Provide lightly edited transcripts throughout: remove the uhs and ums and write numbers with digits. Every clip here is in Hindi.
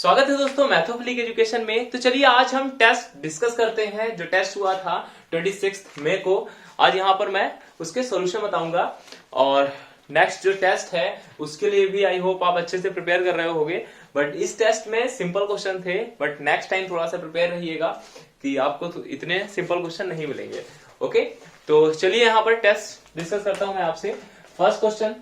स्वागत है दोस्तों मैथोफिलिक एजुकेशन में। तो चलिए आज हम टेस्ट डिस्कस करते हैं जो टेस्ट हुआ था 26 मई को। आज यहाँ पर मैं उसके सॉल्यूशन बताऊंगा और नेक्स्ट जो टेस्ट है उसके लिए भी आई होप आप अच्छे से प्रिपेयर कर रहे होगे। बट इस टेस्ट में सिंपल क्वेश्चन थे, बट नेक्स्ट टाइम थोड़ा सा प्रिपेयर रहिएगा कि आपको तो इतने सिंपल क्वेश्चन नहीं मिलेंगे। ओके, तो चलिए यहाँ पर टेस्ट डिस्कस करता हूं मैं आपसे। फर्स्ट क्वेश्चन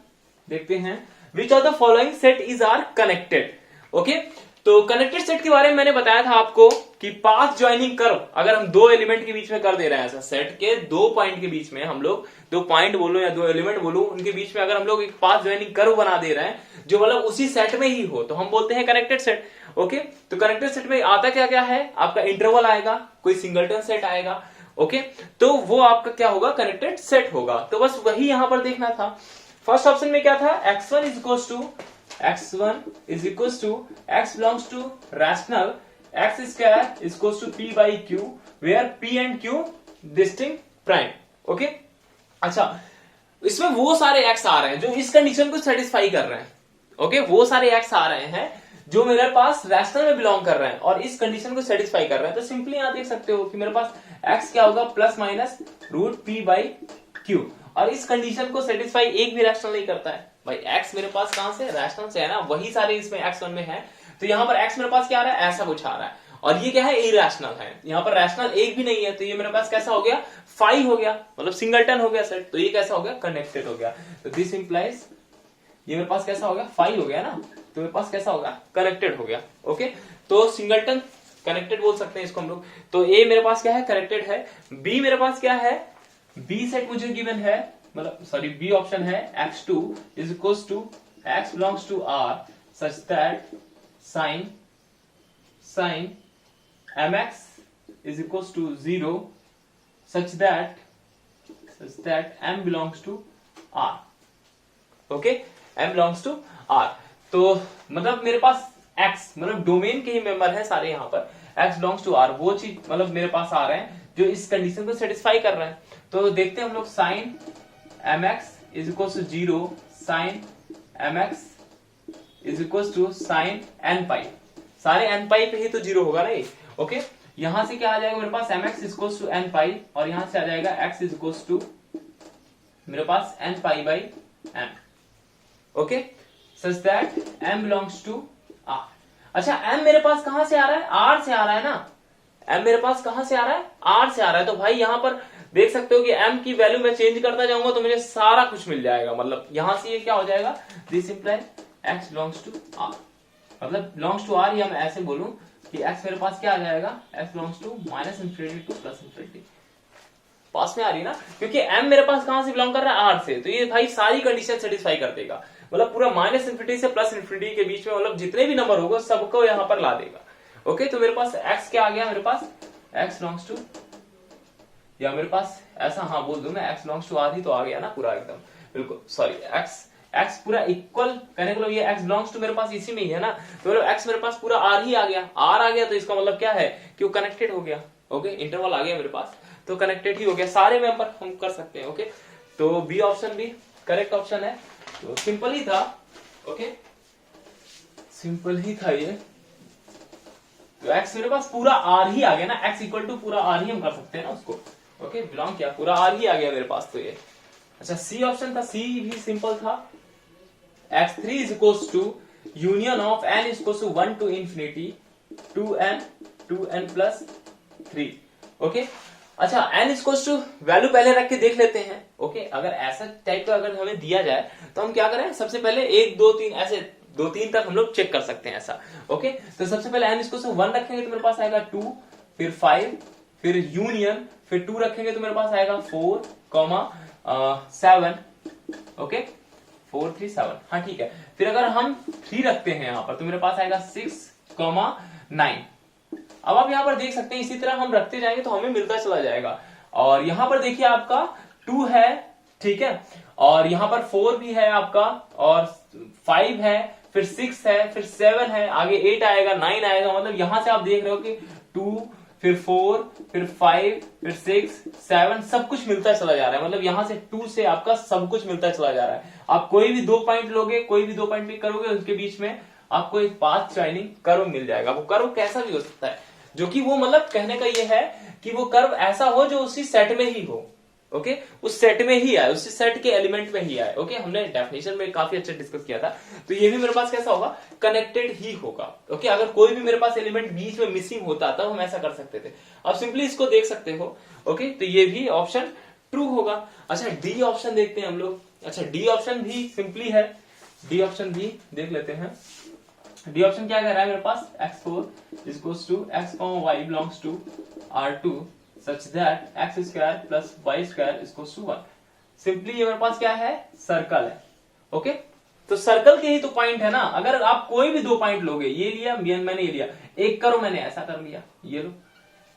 देखते हैं, which of the following set is are connected. Okay, तो कनेक्टेड सेट के बारे में मैंने बताया था आपको कि पाथ ज्वाइनिंग कर्व अगर हम दो एलिमेंट के बीच में कर दे रहे हैं, ऐसा सेट के दो पॉइंट के बीच में हम लोग दो पॉइंट बोलो या दो एलिमेंट बोलो उनके बीच में अगर हम लोग एक पाथ ज्वाइनिंग कर्व बना दे रहे हैं जो मतलब उसी सेट में ही हो तो हम बोलते हैं कनेक्टेड सेट। ओके, तो कनेक्टेड सेट में आता क्या क्या है, आपका इंटरवल आएगा, कोई सिंगलटन सेट आएगा। ओके, तो वो आपका क्या होगा, कनेक्टेड सेट होगा। तो बस वही यहां पर देखना था। फर्स्ट ऑप्शन में क्या था, x1 is equals to x belongs to rational x square is equals to p by q where p and q distinct prime। Okay, अच्छा इसमें वो सारे x आ रहे हैं जो इस कंडीशन को सेटिस्फाई कर रहे हैं। ओके, वो सारे x आ रहे हैं जो मेरे पास रैशनल में बिलोंग कर रहे हैं और इस कंडीशन को सेटिस्फाई कर रहे हैं। तो सिंपली यहां देख सकते हो कि मेरे पास x क्या होगा, plus minus root p by q, और इस कंडीशन को सेटिस्फाई एक भी रैशनल नहीं करता है। भाई x मेरे पास कहां से, रैशनल से है ना, वही सारे इसमें x1 में है। तो यहां पर x मेरे पास क्या आ रहा है, ऐसा कुछ आ रहा है, और ये क्या है, इरैशनल है। यहां पर रैशनल एक भी नहीं है, तो ये मेरे पास कैसा हो गया, फाई हो गया, मतलब सिंगलटन हो गया सेट। तो ये कैसा हो गया, कनेक्टेड हो गया। तो दिस इंप्लाइज ये मेरे पास कैसा हो गया, फाई हो गया ना, तो मेरे पास कैसा होगा, कनेक्टेड हो गया। ओके, तो सिंगलटन कनेक्टेड बोल सकते हैं इसको हम लोग। तो ए मेरे पास क्या है, कनेक्टेड है। बी मेरे पास क्या है, बी सेट मुझे गिवन है, मतलब सॉरी बी ऑप्शन है x2 is equals to x belongs to r such that sin mx is equals to 0 such that m belongs to r। Okay, m belongs to r। तो मतलब मेरे पास x मतलब डोमेन के ही मेंबर है सारे यहाँ पर, x belongs to r वो चीज मतलब मेरे पास आ रहे हैं जो इस कंडीशन को सेटिस्फाई कर रहे हैं। तो देखते हैं हम लोग, sign mx is equals to 0 sin mx is equals to sin n पाई, सारे n पाई पे ही तो 0 होगा ना ये। ओके, यहां से क्या आ जाएगा मेरे पास, mx is equals to n पाई, और यहां से आ जाएगा x is equals to मेरे पास n pi by m। Okay, such that m belongs to r। अच्छा, m मेरे पास कहां से आ रहा है, r से आ रहा है ना, m मेरे पास कहां से आ रहा है, r से आ रहा है। तो भाई यहां पर देख सकते हो कि m की वैल्यू मैं चेंज करता जाऊंगा तो मुझे सारा कुछ मिल जाएगा। मतलब यहां से ये क्या हो जाएगा, this imply x belongs to r, मतलब बिलोंग्स टू r, या मैं ऐसे बोलूं कि x मेरे पास क्या आ जाएगा, x belongs to minus infinity to plus infinity. पास में आ रही ना, क्योंकि m मेरे पास कहां से बिलोंग कर रहा है, r से। तो ये भाई सारी कंडीशन सेटिस्फाई कर देगा, मतलब पूरा माइनस इंफिनिटी से प्लस इंफिनिटी के बीच में मतलब जितने भी नंबर होगा सबको यहां पर ला देगा। ओके, तो मेरे पास x क्या आ गया, मेरे पास x बिलोंग्स टू, या मेरे पास ऐसा हाँ बोल दूं मैं, x बिलोंग्स टू r ही तो आ गया ना पूरा एकदम, बिल्कुल सॉरी, x पूरा इक्वल कहने को ये x बिलोंग्स टू मेरे पास इसी में ही है ना, तो मतलब x मेरे पास पूरा r ही आ गया, r आ गया तो इसका मतलब क्या है कि वो कनेक्टेड हो गया। ओके, इंटरवल आ गया मेरे पास तो कनेक्टेड ही हो गया, सारे मेंबर हम कर सकते हैं। ओके, तो बी ऑप्शन भी करेक्ट ऑप्शन है। तो सिंपल ही था। ओके, सिंपल ही था ये। तो x मेरे पास पूरा r ही आ गया ना, x इक्वल टू पूरा r ही हम कर सकते हैं ना उसको। ओके, बिलोंग किया, पूरा r ही आ गया मेरे पास तो ये। अच्छा, सी ऑप्शन था, सी भी सिंपल था, x3 is equals to union of n is equals to 1 to infinity 2n plus 3। Okay, अच्छा n is equals to value पहले रख के देख लेते हैं। ओके, अगर ऐसा टाइप का अगर हमें दिया जाए तो हम क्या करें, सबसे पहले 1 2 3 ऐसे 2 3 तक हम लोग चेक कर सकते हैं ऐसा। ओके, तो सबसे पहले n इसको 1 रखेंगे तो मेरे पास आएगा 2, फिर 5, फिर यूनियन, फिर 2 रखेंगे तो मेरे पास आएगा 4, 7। ओके, 4 3 7, हाँ ठीक है। फिर अगर हम 3 रखते हैं यहां पर तो मेरे पास आएगा 6, 9। अब आप यहां पर देख सकते हैं, इसी तरह हम रखते जाएंगे तो हमें मिलता चला जाएगा। और यहां पर देखिए आपका 2 है, ठीक है, और यहां पर 4 भी है आपका, और 5 है, फिर 6 है, फिर 7 है, आगे 8 आएगा, 9 आएगा। मतलब यहां से आप देख रहे हो कि 2, फिर 4, फिर 5, फिर 6, 7 सब कुछ मिलता चला जा रहा है। मतलब यहां से 2 से आपका सब कुछ मिलता चला जा रहा है। आप कोई भी 2 पॉइंट लोगे, कोई भी 2 पॉइंट पिक करोगे, उसके बीच में आपको एक पाथ ज्वाइनिंग कर्व मिल जाएगा। वो कर्व कैसा भी हो सकता है, जो कि वो मतलब कहने का ये है कि वो कर्व ऐसा हो जो उसी सेट में ही हो। ओके, उस सेट में ही आए, उसी सेट के एलिमेंट में ही आए। ओके, हमने डेफिनेशन में काफी अच्छा डिस्कस किया था। तो ये भी मेरे पास कैसा होगा, कनेक्टेड ही होगा। ओके, अगर कोई भी मेरे पास एलिमेंट बीच में मिसिंग होता तब हम ऐसा कर सकते थे। अब सिंपली इसको देख सकते हो। ओके, तो ये भी ऑप्शन ट्रू होगा। अच्छा, डी ऑप्शन देखते हैं हम लोग। अच्छा, डी ऑप्शन भी सिंपली है। डी ऑप्शन भी देख लेते हैं। डी ऑप्शन क्या कह रहा है मेरे पास, x4 is equals to x, y belongs to R2 such that x square plus y square is equals to 1। Simply ये मेरे पास क्या है, सर्कल है। ओके, तो सर्कल के ही तो पॉइंट है ना। अगर आप कोई भी दो पॉइंट लोगे, ये लिया मैंने, ये लिया, एक करो मैंने ऐसा कर लिया, ये लो,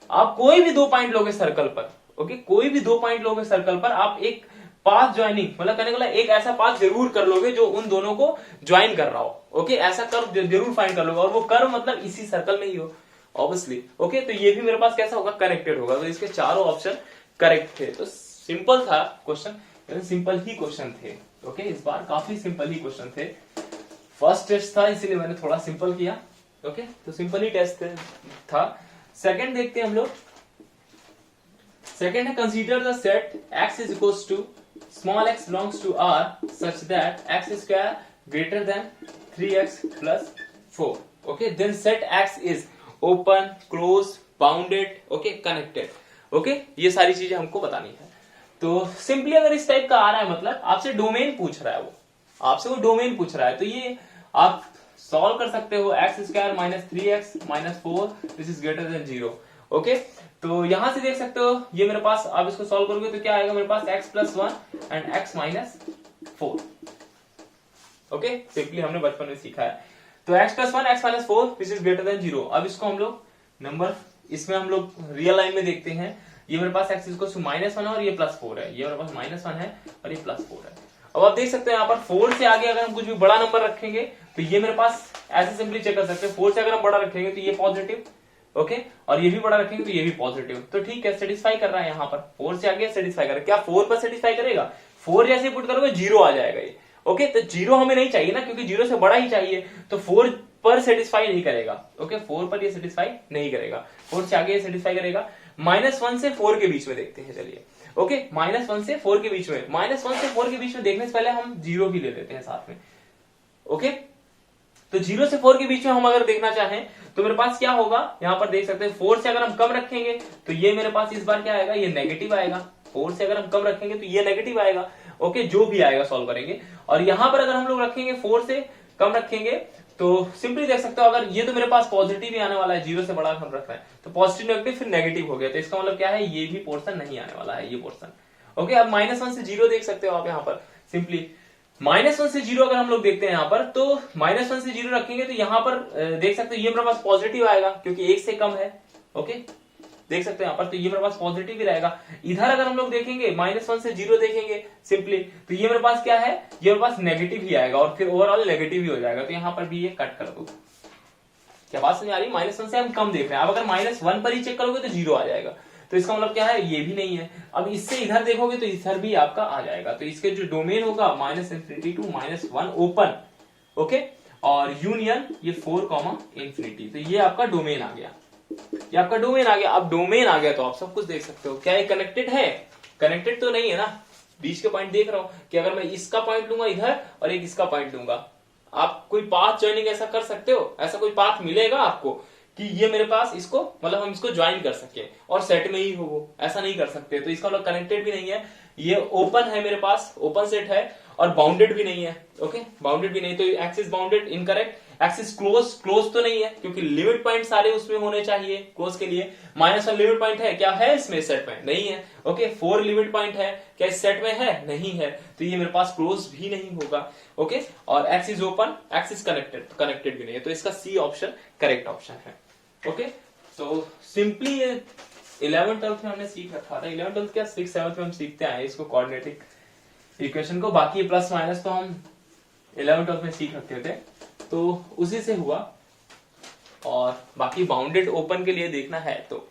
आप कोई भी दो पॉइंट लोगे सर्कल पर। ओके, कोई भी दो पॉइंट लोगे सर्कल पर, आप एक पाथ ज्वाइनिंग मतलब कहने का एक ऐसा पाथ जरूर कर लोगे जो उन दोनों को ज्वाइन कर रहा हो। ओके, ऐसा कर्व जरूर फाइंड कर लोगे, और वो कर्व मतलब इसी सर्कल में ही हो ऑब्वियसली। ओके, तो ये भी मेरे पास कैसा होगा, कनेक्टेड होगा। तो इसके चारों ऑप्शन करेक्ट थे। तो सिंपल था क्वेश्चन, सिंपल ही क्वेश्चन थे। ओके, इस बार काफी सिंपल ही क्वेश्चन थे। फर्स्ट टेस्ट था इसीलिए मैंने थोड़ा सिंपल किया। ओके, तो सिंपल ही टेस्ट था। सेकंड देखते हैं हम लोग। सेकंड है, consider the set x is equals to small x belongs to R such that x square greater than 3x plus 4. Okay, then set x is open, close, bounded, okay, connected. Okay, ये सारी चीजें हमको बतानी है। तो सिंपली अगर इस टाइप का आ रहा है, मतलब आपसे डोमेन पूछ रहा है, वो आपसे वो डोमेन पूछ रहा है, तो ये आप सॉल्व कर सकते हो। X square minus 3x minus 4 this is greater then 0। Okay, तो यहां से देख सकते हो, ये मेरे पास आप इसको सॉल्व करोगे तो क्या आएगा मेरे पास, x plus 1 and x minus 4। Okay, simply हमने बचपन में सीखा है। तो x plus 1 x minus 4 this is greater then 0। अब इसको हम लोग नंबर, इसमें हम लोग रियल लाइन में देखते हैं। ये मेरे पास x इक्वल टू -1 है और ये +4 है। ये मेरे पास -1 है और ये +4 है। अब आप देख सकते हैं यहाँ पर 4 से आगे अगर हम कुछ भी बड़ा नंबर रखेंगे तो ये मेरे पास ऐसे सिंपली चेक कर सकते हैं। 4 से अगर हम बड़ा रखेंगे तो ये पॉजिटिव, ओके, और ये भी बड़ा रखेंगे तो ये भी पॉजिटिव। तो ठीक है, सेटिस्फाई कर रहा है यहाँ पर। 4 से आगे सेटिस्फाई कर, क्या 4 पर सेटिस्फाई करेगा? 4 जैसे पुट करोगे 0 आ जाएगा ये। ओके, तो 0 हमें नहीं चाहिए ना, क्योंकि 0 से बड़ा ही चाहिए। तो 4 पर सेटिस्फाई नहीं करेगा। ओके, 4 पर ये सेटिस्फाई नहीं करेगा। 4 से आगे ये सेटिस्फाई करेगा। -1 से 4 के बीच में देखते हैं, चलिए। ओके, -1 से 4 के बीच में, -1 से 4 के बीच में देखने से पहले हम 0 भी ले लेते हैं साथ में। ओके, तो 0 से 4 के बीच में हम अगर देखना चाहें तो मेरे पास क्या होगा, यहां पर देख सकते हैं 4 से अगर हम कम रखेंगे तो ये मेरे पास इस बार क्या आएगा, ये नेगेटिव आएगा। 4 से अगर हम कम रखेंगे तो ये नेगेटिव आएगा। ओके, जो भी आएगा सॉल्व करेंगे। और यहां पर अगर हम लोग रखेंगे 4 से कम रखेंगे तो सिंपली देख सकते हो, अगर ये तो मेरे पास पॉजिटिव ही आने वाला है, 0 से बड़ा हम रख रहे हैं तो पॉजिटिव नेगेटिव फिर नेगेटिव हो गया। तो इसका मतलब क्या है, ये भी पोर्शन नहीं आने वाला है, ये पोर्शन। ओके, अब -1 से 0 देख सकते हो आप यहाँ पर। सिंपली -1 से 0 अगर हम लोग देखते हैं यहाँ पर, तो -1 से 0 रखेंगे तो यहाँ पर देख सकते हो ये मेरे पास पॉजिटिव आएगा क्योंकि 1 से कम है। ओके, देख सकते हैं यहाँ पर, तो ये मेरे पास पॉजिटिव ही रहेगा। इधर अगर हम लोग देखेंगे -1 से 0 देखेंगे सिंपली, तो ये मेरे पास क्या है, ये मेरे पास नेगेटिव ही आएगा और फिर ओवरऑल नेगेटिव ही हो जाएगा। तो यहाँ पर भी ये कट कर दो। क्या बात समझ आ रही? -1 से हम कम देख रहे हैं। अब अगर -1 पर ही चेक करोगे तो 0 आ जाएगा। तो इसका मतलब क्या है, ये भी नहीं है। अब इससे इधर देखोगे तो इधर भी आपका आ जाएगा। तो इसके जो डोमेन होगा -∞ टू -1 ओपन, ओके, और यूनियन ये 4, तो ये आपका डोमेन आ गया। ये आपका डोमेन आ गया। अब डोमेन आ गया तो आप सब कुछ देख सकते हो। क्या ये कनेक्टेड है? कनेक्टेड तो नहीं है ना। बीच के पॉइंट देख रहा हूं कि अगर मैं इसका पॉइंट लूंगा इधर और एक इसका पॉइंट लूंगा, आप कोई पाथ ज्वाइनिंग ऐसा कर सकते हो? ऐसा कोई पाथ मिलेगा आपको कि ये मेरे पास इसको मतलब हम इसको ज्वाइन कर सके और सेट में ही हो वो? ऐसा नहीं कर सकते। तो इसका मतलब कनेक्टेड भी नहीं है, ये ओपन है मेरे पास, ओपन सेट है, और बाउंडेड भी नहीं है। ओके, बाउंडेड भी नहीं। तो axis bounded incorrect. Axis close, close तो नहीं है क्योंकि लिमिट पॉइंट सारे उसमें होने चाहिए क्लोज के लिए। -1 लिमिट पॉइंट है क्या? है इसमें सेट में? नहीं है। ओके, 4 लिमिट पॉइंट है क्या इस सेट में? है नहीं है। तो ये मेरे पास क्लोज भी नहीं होगा। ओके, और axis open, axis connected, connected भी नहीं है। तो इसका सी ऑप्शन करेक्ट ऑप्शन है। ओके, तो सिंपली ये 11th 12th में हमने सीख रखा था। 11th 12th क्या 6th 7th में हम सीखते आए इसको, कोऑर्डिनेटिक इक्वेशन को। बाकी प्लस माइनस तो हम 11th 12th में सीख रखते थे, तो उसी से हुआ। और बाकी बाउंडेड ओपन के लिए देखना है तो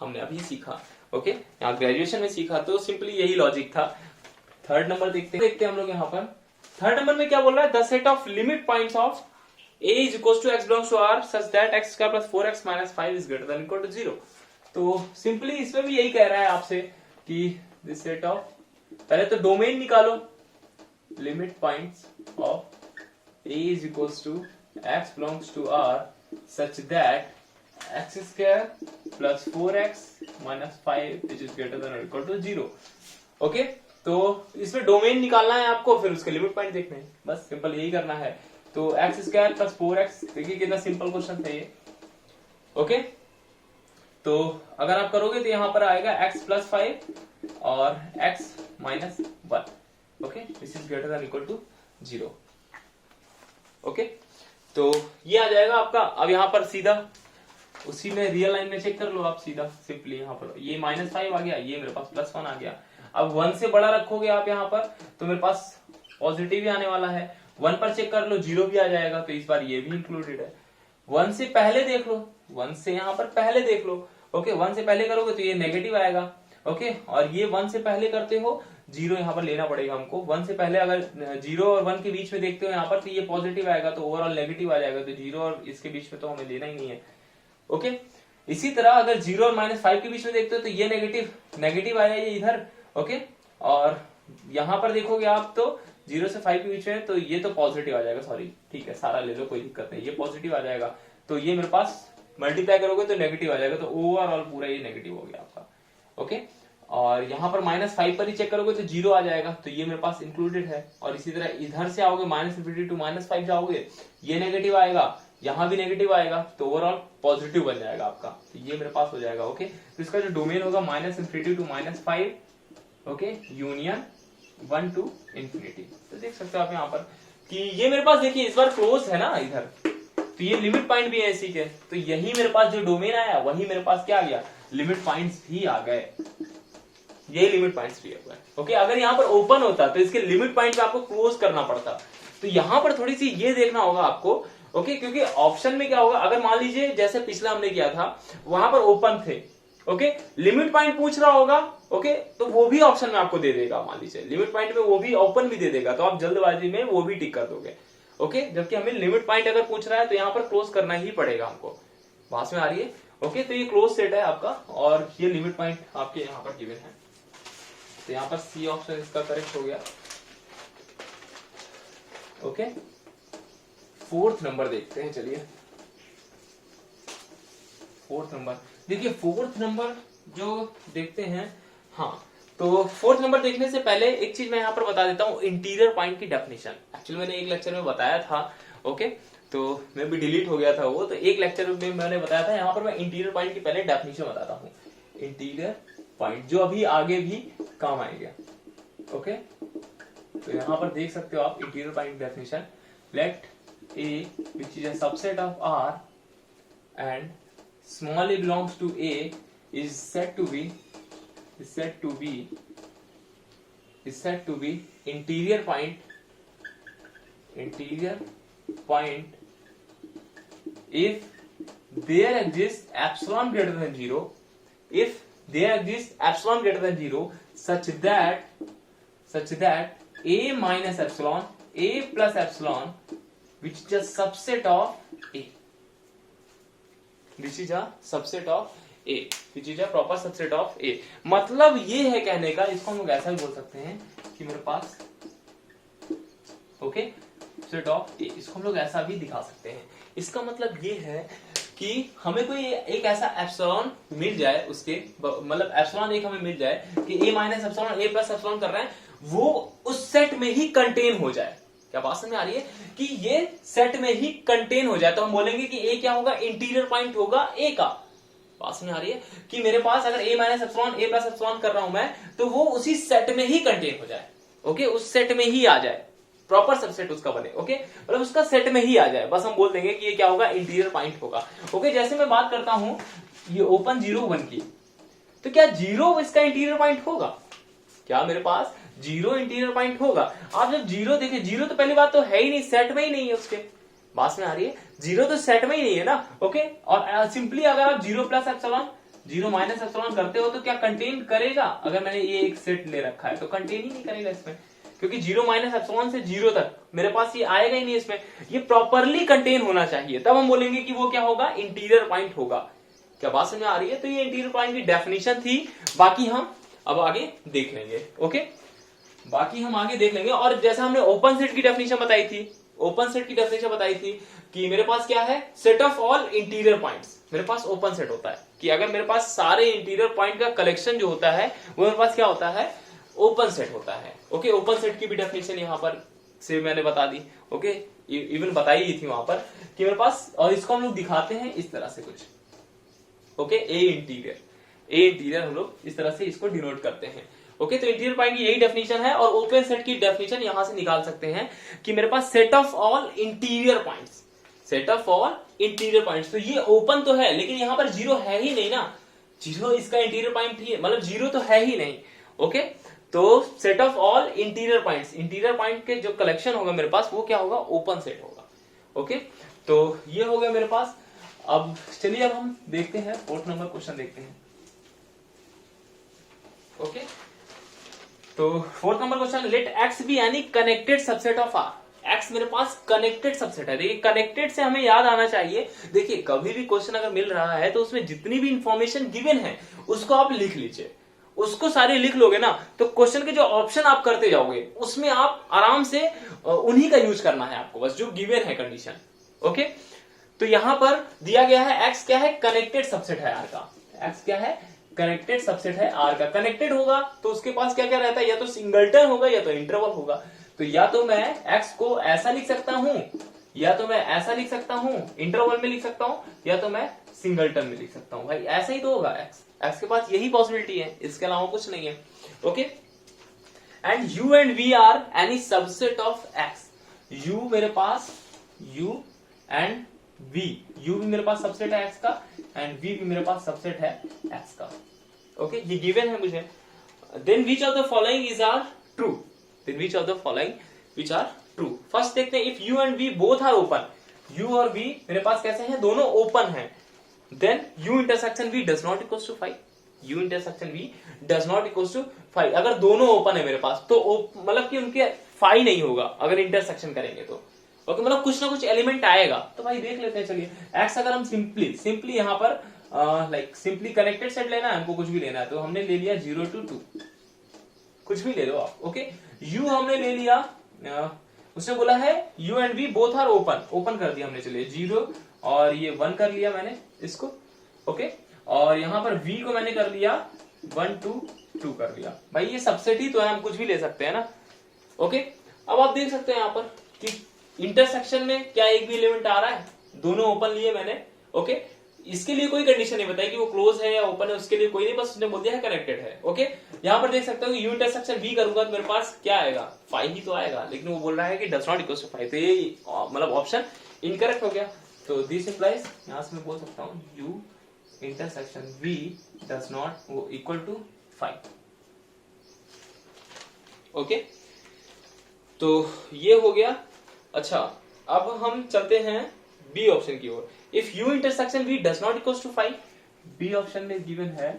हमने अभी सीखा। ओके, यहाँ ग्रेजुएशन में सीखा। तो सिंपली यही लॉजिक था। थर्ड नंबर देखते हैं हम लोग यहाँ पर। थर्ड नंबर में क्या बोल रहा है, the set of limit points of a is equals to x belongs to r such that x square plus 4x minus 5 is greater than equal to 0। तो सिंपली इसमें भी यही कह रहा है आपसे कि दिस सेट ऑफ, पहले तो डोमेन निकालो, limit points of a is equals to x belongs to r such that x square plus 4x minus 5 which is greater than or equal to 0। Okay, तो इसमें डोमेन निकालना है आपको, फिर उसके लिमिट पॉइंट देखने हैं, बस सिंपल यही करना है। तो एक्स स्क्वायर प्लस 4x, देखिए कितना सिंपल क्वेश्चन था ये। ओके, तो अगर आप करोगे तो यहां पर आएगा x प्लस 5 और x minus 1। Okay, this is greater than equal to 0। Okay, तो ये आ जाएगा आपका। अब यहां पर सीधा उसी में रियल लाइन में चेक कर लो आप सीधा, सिंपली यहां पर ये -5 आ गया, ये मेरे पास +1 आ गया। अब 1 से बड़ा रखोगे आप यहां पर तो मेरे पास पॉजिटिव ही आने वाला है। 1 पर चेक कर लो, 0 भी आ जाएगा, तो इस बार ये भी इंक्लूडेड है। 1 से पहले देख लो, 1 से यहां पर पहले देख लो। ओके, 1 से पहले करोगे तो ये नेगेटिव आएगा। ओके, और ये 1 से पहले करते हो, 0 यहाँ पर लेना पड़ेगा हमको। 1 से पहले अगर 0 और 1 के बीच में देखते हो यहाँ पर, तो ये पॉजिटिव आएगा, तो ओवरऑल नेगेटिव आ जाएगा। तो 0 और इसके बीच में तो हमें लेना ही नहीं है। ओके, इसी तरह अगर 0 और -5 के बीच में देखते हो तो ये नेगेटिव आया ये इधर। ओके, और यहां पर देखोगे आप तो 0 से 5 के बीच में, तो ये तो पॉजिटिव आ जाएगा। सॉरी, ठीक है, सारा ले लो, कोई दिक्कत नहीं, ये पॉजिटिव आ जाएगा। तो ये मेरे पास मल्टीप्लाई करोगे तो नेगेटिव आ जाएगा, तो ओवरऑल पूरा ये नेगेटिव हो गया आपका। ओके, और यहां पर -5 पर ही चेक करोगे तो 0 आ जाएगा, तो ये मेरे पास इंक्लूडेड है। और इसी तरह इधर से आओगे -∞ टू -5 जाओगे, ये नेगेटिव आएगा, यहां भी नेगेटिव आएगा, तो ओवरऑल पॉजिटिव बन जाएगा आपका। तो ये मेरे पास हो जाएगा। ओके, तो इसका जो डोमेन होगा -∞ to -5, okay, union 1 to infinity. तो देख सकते हो आप यहाँ पर कि ये मेरे पास, देखिए इस बार क्लोज है ना इधर, तो ये लिमिट पॉइंट भी है इसी के, तो यही मेरे पास जो डोमेन आया वही मेरे पास क्या आ गया, लिमिट पॉइंट्स भी आ गए। ये लिमिट पॉइंट्स भी है। ओके, अगर यहाँ पर ओपन होता तो इसके लिमिट पॉइंट पे आपको क्लोज करना पड़ता। तो यहाँ पर थोड़ी सी ये देखना होगा आपको। ओके, क्योंकि ऑप्शन में क्या होगा, अगर मान लीजिए जैसे पिछला हमने किया था, वहां पर ओपन थे, ओके, लिमिट पॉइंट पूछ रहा होगा, ओके, तो वो भी ऑप्शन में आपको दे देगा। मान लीजिए लिमिट पॉइंट में वो भी ओपन भी दे देगा, तो आप जल्दबाजी में वो भी टिक कर दोगे। ओके, जबकि हमें लिमिट पॉइंट अगर पूछ रहा है तो यहाँ पर क्लोज करना ही पड़ेगा हमको। बात में आ रही है। ओके, तो ये क्लोज सेट है आपका, और ये लिमिट पॉइंट आपके यहाँ पर गिवन है। तो यहाँ पर सी ऑप्शन इसका करेक्ट हो गया। ओके, 4th नंबर देखते हैं, चलिए 4th नंबर देखिए। 4th नंबर जो देखते हैं, हाँ, तो 4th नंबर देखने से पहले एक चीज मैं यहाँ पर बता देता हूँ, इंटीरियर पॉइंट की डेफिनेशन। एक्चुअली मैंने एक लेक्चर में बताया था, ओके, तो मैं भी डिलीट हो गया था वो, तो एक लेक्चर में मैंने बताया था। यहाँ पर मैं इंटीरियर पॉइंट की पहले डेफिनेशन बताता हूँ। इंटीरियर पॉइंट जो अभी आगे भी काम आएगा। ओके, तो यहाँ पर देख सकते हो आप interior point definition. Let A which is a subset of R and small a belongs to A is said to be interior point if there exists epsilon greater than 0, if there exists epsilon greater than 0 such that A minus epsilon, A plus epsilon which is a subset of A, which is a subset of A, which is a proper subset of A। मतलब ये है कहने का, इसको हम लोग ऐसा भी बोल सकते हैं कि मेरे पास, ओके, subset of A, इसको हम लोग ऐसा भी दिखा सकते हैं। इसका मतलब ये है कि हमें कोई एक ऐसा एप्सिलॉन मिल जाए, उसके मतलब एप्सिलॉन एक हमें मिल जाए कि A minus epsilon A plus epsilon कर रहे हैं, वो उस सेट में ही कंटेन हो जाए। क्या बात समझ में आ रही है कि ये सेट में ही कंटेन हो जाए, तो हम बोलेंगे कि A क्या होगा, इंटीरियर पॉइंट होगा A का। बात समझ में आ रही है कि मेरे पास अगर A minus epsilon A plus epsilon कर रहा हूं मैं, तो वो उसी सेट में ही कंटेन हो जाए। ओके, उस सेट में ही आ जाए, प्रॉपर सबसेट उसका बने। ओके, मतलब उसका सेट में ही आ जाए, बस हम बोल देंगे कि ये क्या होगा, इंटीरियर पॉइंट होगा। ओके, जैसे मैं बात करता हूं ये ओपन 0 1 की, तो क्या 0 इसका इंटीरियर पॉइंट होगा? क्या मेरे पास 0 इंटीरियर पॉइंट होगा? आप जब 0 देखिए, 0 तो पहली बात तो है ही नहीं, सेट में ही नहीं है उसके। बात में आ रही है, 0 तो सेट में ही नहीं है ना। ओके, और सिंपली अगर आप 0 प्लस एप्सिलॉन 0 माइनस एप्सिलॉन करते हो तो क्या कंटेन करेगा? अगर मैंने ये एक सेट ले रखा है तो कंटेन ही नहीं करेगा इसमें। क्योंकि 0 माइनस एप्सिलॉन से 0 तक मेरे पास ये आएगा ही नहीं, इसमें ये प्रॉपरली कंटेन होना चाहिए, तब हम बोलेंगे कि वो क्या होगा, इंटीरियर पॉइंट होगा। क्या बात समझ में आ रही है? तो ये इंटीरियर पॉइंट की डेफिनेशन थी, बाकी हम अब आगे देख लेंगे। ओके, बाकी हम आगे देख लेंगे। और जैसा हमने ओपन सेट की डेफिनेशन बताई थी, ओपन सेट की डेफिनेशन बताई थी कि मेरे पास क्या है, set of all interior points. मेरे पास ओपन सेट होता है कि अगर मेरे पास सारे इंटीरियर पॉइंट का कलेक्शन जो होता है वो मेरे पास क्या होता है, ओपन सेट होता है। ओके, ओपन सेट की भी डेफिनेशन यहां पर से मैंने बता दी। ओके, इवन बताई ही थी वहां पर कि मेरे पास, और इसको हम लोग दिखाते हैं इस तरह से कुछ। ओके, ए इंटीरियर हम लोग इस तरह से इसको डिनोट करते हैं। ओके, तो इंटीरियर पॉइंट की यही डेफिनेशन है, और ओपन सेट की डेफिनेशन यहां से निकाल सकते हैं कि मेरे पास set of all interior points, set of all interior points. तो ये ओपन तो है, लेकिन यहां पर 0 है ही नहीं ना, 0 इसका इंटीरियर पॉइंट ही है, मतलब 0 तो है ही नहीं। ओके, तो set of all interior points, interior point के जो कलेक्शन होगा मेरे पास वो क्या होगा, ओपन सेट होगा। ओके, तो ये हो गया मेरे पास। अब चलिए अब हम देखते हैं 4th नंबर क्वेश्चन देखते हैं। ओके, तो 4th number question, let X be any connected subset of R. X मेरे पास कनेक्टेड सबसेट है। देखिए कनेक्टेड से हमें याद आना चाहिए, देखिए कभी भी क्वेश्चन अगर मिल रहा है तो उसमें जितनी भी इंफॉर्मेशन गिवन है उसको आप लिख लीजिए। उसको सारे लिख लोगे ना तो क्वेश्चन के जो ऑप्शन आप करते जाओगे उसमें आप आराम से उन्हीं का यूज करना है आपको, बस जो गिवन है कंडीशन। ओके, तो यहां पर दिया गया है एक्स क्या है, कनेक्टेड सबसेट है आर का। एक्स क्या है, कनेक्टेड सबसेट है आर का। कनेक्टेड होगा तो उसके पास क्या क्या रहता है, या तो सिंगलटन होगा या तो इंटरवल होगा। तो या तो मैं एक्स को ऐसा लिख सकता हूं, या तो मैं ऐसा लिख सकता हूं, इंटरवल में लिख सकता हूं, या तो मैं सिंगलटन में लिख सकता हूं। भाई ऐसा ही तो होगा, एक्स के पास यही पॉसिबिलिटी है, इसके अलावा कुछ नहीं है। Okay, and U and V are any subset of X. U मेरे पास, यू एंड वी, यू भी मेरे पास सबसेट है एक्स का, एंड वी भी मेरे पास सबसेट है एक्स का। ओके, ये गिवन है मुझे। Then which of the following is are true, then which of the following which are true. First देखते हैं, if U and V both are open, U और वी मेरे पास कैसे हैं, दोनों ओपन हैं, then U intersection V does not equal to 5, U intersection V does not equal to 5। अगर दोनों ओपन है मेरे पास तो मतलब कि उनके 5 नहीं होगा अगर इंटरसेक्शन करेंगे तो। ओके, मतलब कुछ ना कुछ एलिमेंट आएगा। तो भाई देख लेते हैं, चलिए एक्स अगर हम सिंपली यहां पर लाइक सिंपली कनेक्टेड सेट लेना है हमको, कुछ भी लेना है, तो हमने ले लिया 0 to 2, कुछ भी ले लो आप। ओके, यू हमने ले लिया, उसने बोला है U and V both are open, open कर दिया हमने, चलिए 0 और ये 1 कर लिया मैंने इसको। ओके, और यहां पर वी को मैंने कर लिया 1 to 2 कर लिया। भाई ये सबसेट ही तो है, हम कुछ भी ले सकते हैं ना। ओके, अब आप देख सकते हैं यहां पर कि इंटरसेक्शन में क्या एक भी एलिमेंट आ रहा है, दोनों ओपन लिए मैंने। ओके, इसके लिए कोई कंडीशन नहीं बताई कि वो क्लोज है या ओपन है, उसके लिए कोई नहीं, बस उसने बोल दिया है कनेक्टेड है। ओके, यहां पर देख सकते हो कि यू इंटरसेक्शन वी करूंगा तो मेरे पास क्या आएगा, 5 ही तो आएगा, लेकिन वो बोल रहा है कि डज नॉट इक्वल टू 5, तो ये मतलब ऑप्शन इनकरेक्ट हो गया। तो दिस इंप्लाइज, यहां से मैं बोल सकता हूं U intersection V does not equal to 5। Okay, तो ये हो गया। अच्छा, अब हम चलते हैं बी ऑप्शन की ओर। If U intersection V does not equal to 5, B option में गिवन है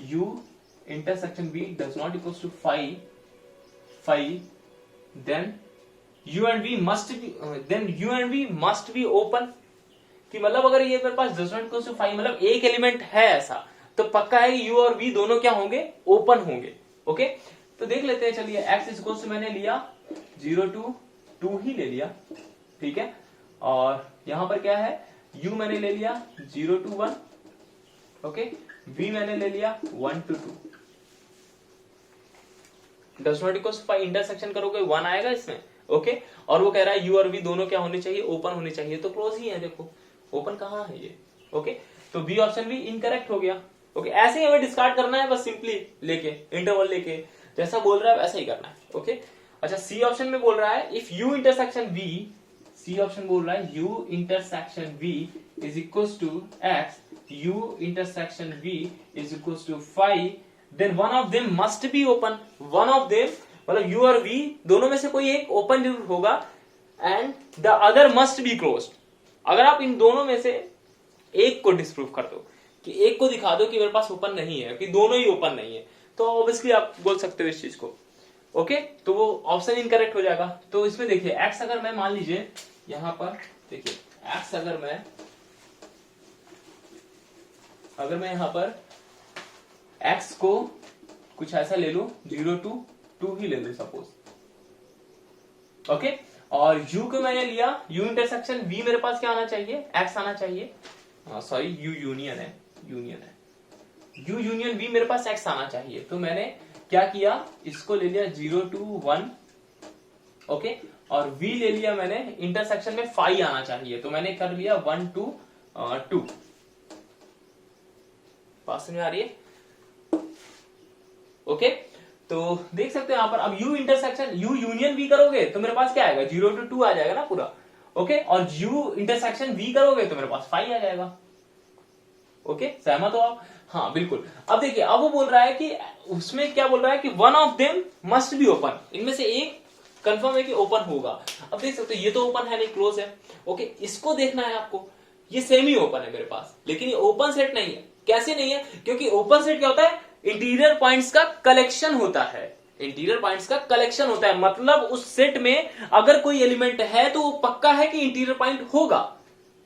U intersection V does not equal to 5, then U and V must be open. कि मतलब अगर ये मेरे पास डज नॉट इक्वल टू 5 मतलब एक एलिमेंट है ऐसा, तो पक्का है कि यू और वी दोनों क्या होंगे, ओपन होंगे। ओके, तो देख लेते हैं, चलिए एक्स इज इक्वल टू मैंने लिया 0 to 2 ही ले लिया, ठीक है, और यहां पर क्या है, u मैंने ले लिया 0 to 1, ओके, v मैंने ले लिया 1 to 2। Does not equal to 5 intersection करोगे 1 आएगा इसमें। ओके, और वो कह रहा है u और v दोनों क्या होने चाहिए, ओपन होने चाहिए, तो क्लोज ही है, देखो ओपन कहां है ये। ओके, तो बी ऑप्शन भी इनकरेक्ट हो गया। ओके, ऐसे ही हमें डिस्कार्ड करना है, बस सिंपली लेके इंटरवल लेके जैसा बोल रहा है वैसा ही करना है। ओके, अच्छा, सी ऑप्शन में बोल रहा है if U intersection V, C option बोल रहा है U intersection V is equal to X, U intersection V is equal to 5, then one of them must be open. One of them मतलब यू और वी दोनों में से कोई एक ओपन जरूर होगा, and the other must be closed. अगर आप इन दोनों में से एक को डिस्प्रूव कर दो, कि एक को दिखा दो कि मेरे पास ओपन नहीं है, कि दोनों ही ओपन नहीं है, तो ऑब्वियसली आप बोल सकते हो इस चीज को। ओके, तो वो ऑप्शन इनकरेक्ट हो जाएगा। तो इसमें देखिए x अगर मैं मान लीजिए यहां पर देखिए x अगर मैं यहां पर x को कुछ ऐसा ले लूं 0 to 2 ही ले लूं सपोज, ओके। और u को मैंने लिया u इंटरसेक्शन v, मेरे पास क्या आना चाहिए x आना चाहिए, सॉरी u यूनियन है u यूनियन v मेरे पास x आना चाहिए। तो मैंने क्या किया, इसको ले लिया 0 to 1, ओके, और v ले लिया मैंने इंटरसेक्शन में 5 आना चाहिए, तो मैंने कर लिया 1 to 2। बात समझ में आ रही है? ओके, तो देख सकते हो यहां पर अब u intersection u union v करोगे तो मेरे पास क्या आएगा 0 to 2 आ जाएगा ना पूरा, ओके। और u इंटरसेक्शन v करोगे तो मेरे पास 5 आ जाएगा, ओके। सहमत हो आप? हाँ बिल्कुल। अब देखिए अब वो बोल रहा है कि उसमें क्या बोल रहा है कि one of them must be open, इनमें से एक कंफर्म है कि ओपन होगा। अब देख सकते हो ये तो ओपन है नहीं, क्लोज है, ओके। इसको देखना है आपको, ये सेमी ओपन है मेरे पास, लेकिन ये ओपन सेट नहीं है। कैसे नहीं है? क्योंकि ओपन सेट क्या होता है, इंटीरियर पॉइंट्स का कलेक्शन होता है, इंटीरियर पॉइंट्स का कलेक्शन होता है। मतलब उस सेट में अगर कोई एलिमेंट है तो वो पक्का है कि इंटीरियर पॉइंट होगा।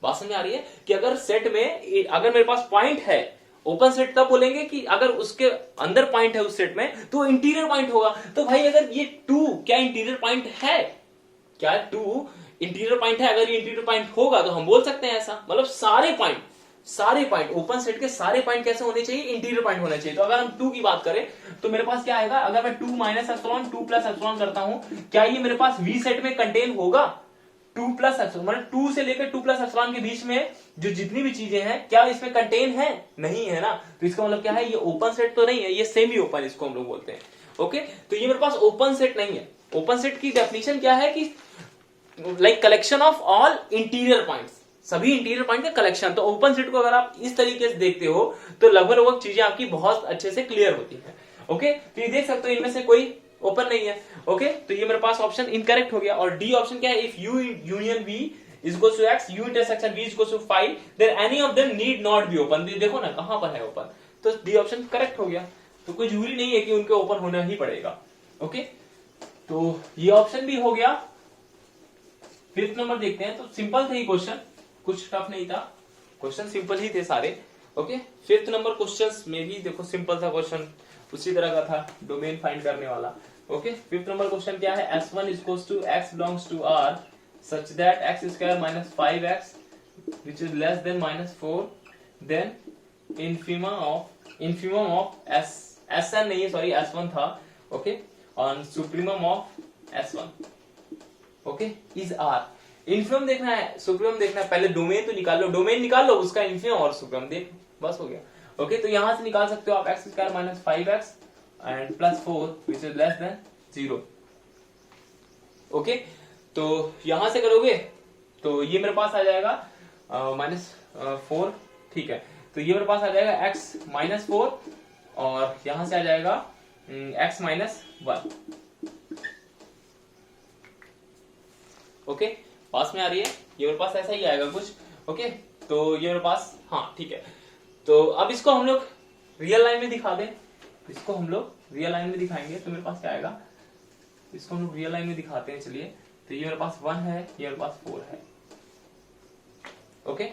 बात समझ आ रही है कि अगर सेट में अगर मेरे पास पॉइंट है, ओपन सेट तब बोलेंगे कि अगर उसके अंदर पॉइंट है उस सेट में तो इंटीरियर पॉइंट होगा। तो भाई अगर ये 2 क्या इंटीरियर पॉइंट है, क्या 2 इंटीरियर पॉइंट है? अगर ये इंटीरियर पॉइंट होगा तो हम बोल सकते हैं ऐसा, मतलब सारे पॉइंट ओपन सेट के सारे पॉइंट कैसे होने चाहिए, इंटीरियर पॉइंट होने चाहिए। तो अगर हम 2 की बात करें तो मेरे पास क्या आएगा, अगर मैं 2 माइनस एप्सिलॉन 2 प्लस एप्सिलॉन करता हूं, क्या ये मेरे पास वी सेट में कंटेन होगा? 2 प्लस एप्सिलॉन मतलब 2 से लेकर 2 प्लस एप्सिलॉन के बीच में जो जितनी भी चीजें हैं क्या इसमें कंटेन है? नहीं है ना। तो इसका मतलब क्या है, ये ओपन सेट तो नहीं है, ये सेमी ओपन इसको हम लोग बोलते हैं, ओके। तो ये मेरे पास ओपन सेट नहीं है। ओपन सेट की डेफिनेशन क्या है कि like collection of all interior points, सभी इंटीरियर पॉइंट का कलेक्शन। तो ओपन सेट को अगर आप इस तरीके से देखते हो तो लगभग चीजें आपकी बहुत अच्छे से क्लियर होती है, ओके। तो ये देख सकते हो इनमें से कोई ओपन नहीं है, ओके। तो ये मेरे पास ऑप्शन इनकरेक्ट हो गया। और डी ऑप्शन क्या है, if U union v is equal to x, u intersection v is equal to 5, then any of them need not be open. देखो ना कहां पर है ओपन, तो डी ऑप्शन करेक्ट हो गया। तो कोई जरूरी नहीं है कि उनके ओपन होना ही पड़ेगा, ओके। तो ये ऑप्शन भी हो गया। 5th नंबर देखते हैं। तो सिंपल था ये क्वेश्चन, कुछ टफ नहीं था, क्वेश्चन सिंपल ही थे सारे, ओके। 5th नंबर क्वेश्चंस में भी देखो सिंपल था क्वेश्चन, उसी तरह का था, डोमेन फाइंड करने वाला, ओके। 5th नंबर क्वेश्चन क्या है, S1 is equals to x belongs to R such that x square minus 5x which is less than minus 4, then infimum of Sn नहीं है, सॉरी S1 था, okay, on supremum of S1, okay, is R। Infimum देखना है, सुप्रीमम देखना है, पहले डोमेन तो निकाल लो, डोमेन निकाल लो, उसका इन्फिमम और सुप्रीमम देख, बस हो गया, ओके। तो यहां से निकाल सकते हो आप x square minus 5x and plus 4 which is less than 0, okay. तो यहां से करोगे तो ये मेरे पास आ जाएगा -4, ठीक है। तो ये मेरे पास आ जाएगा x माइनस 4 और यहां से आ जाएगा x माइनस 1, ओके। पास में आ रही है, ये मेरे पास ऐसा ही आएगा कुछ, ओके। तो ये मेरे पास, हाँ ठीक है। तो अब इसको हम लोग रियल लाइन में दिखा दें, इसको हम लोग रियल लाइन में दिखाएंगे तो मेरे पास क्या आएगा, इसको हम लोग रियल लाइन में दिखाते हैं, चलिए। तो ये मेरे पास 1 है, ये मेरे पास 4 है, ओके।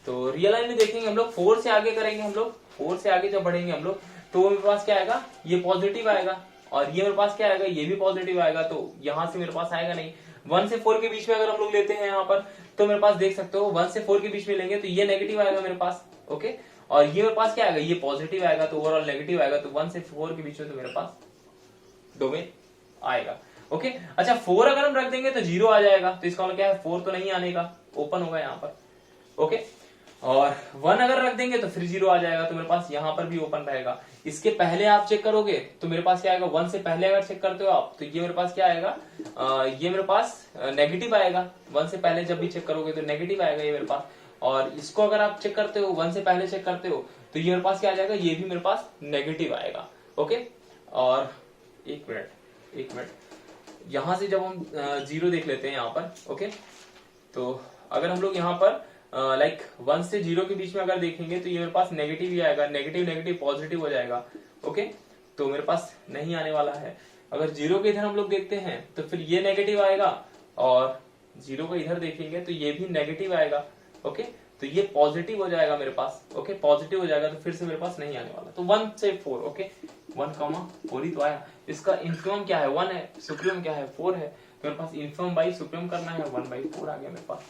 तो रियल लाइन में देखेंगे हम लोग, 4 से आगे करेंगे हम लोग, 4 से आगे जब बढ़ेंगे हम लोग तो मेरे पास क्या आएगा, ये पॉजिटिव आएगा, और ये मेरे पास क्या आएगा, ये भी पॉजिटिव आएगा। तो यहां से मेरे पास आएगा नहीं। 1 से 4 के बीच में अगर हम लोग लेते हैं यहाँ पर तो मेरे पास देख सकते हो 1 से 4 के बीच में लेंगे तो ये नेगेटिव आएगा मेरे पास, ओके। और ये मेरे पास क्या आएगा, ये पॉजिटिव आएगा, तो ओवरऑल नेगेटिव आएगा। तो 1 से 4 के बीच में तो मेरे पास डोमेन आएगा, ओके। अच्छा 4 अगर हम रख देंगे तो 0 आ जाएगा, तो इसका मतलब क्या है, 4 तो नहीं आने का, ओपन होगा यहाँ पर, ओके। और 1 अगर रख देंगे तो फिर 0 आ जाएगा, तो मेरे पास यहाँ पर भी ओपन रहेगा। इसके पहले आप चेक करोगे तो मेरे पास क्या आएगा, 1 से पहले अगर चेक करते हो आप तो ये मेरे पास क्या आएगा, ये मेरे पास नेगेटिव आएगा। 1 से पहले जब भी चेक करोगे तो नेगेटिव आएगा ये मेरे पास। और इसको अगर आप चेक करते हो, 1 से पहले चेक करते हो तो ये मेरे पास क्या आ जाएगा, ये भी मेरे पास नेगेटिव आएगा, ओके। और एक मिनट, यहां से जब हम 0 देख लेते हैं यहाँ पर, ओके। तो अगर हम लोग यहाँ पर लाइक 1 से 0 के बीच में अगर देखेंगे तो ये मेरे पास नेगेटिव ही आएगा, नेगेटिव नेगेटिव पॉजिटिव हो जाएगा, ओके। तो मेरे पास नहीं आने वाला है। अगर 0 के इधर हम लोग देखते हैं तो फिर ये नेगेटिव आएगा, और 0 को इधर देखेंगे तो ये भी नेगेटिव आएगा। ओके, तो ये पॉजिटिव हो जाएगा मेरे पास। ओके, पॉजिटिव हो जाएगा तो फिर से मेरे पास नहीं आने वाला। तो 1 से 4, ओके 1,4 ही तो आया। इसका इन्फिमम क्या है, 1 है, सुप्रीम क्या है, 4 है, तो मेरे पास इन्फिमम बाई सुप्रीम करना है, 1/4 आ गया मेरे पास,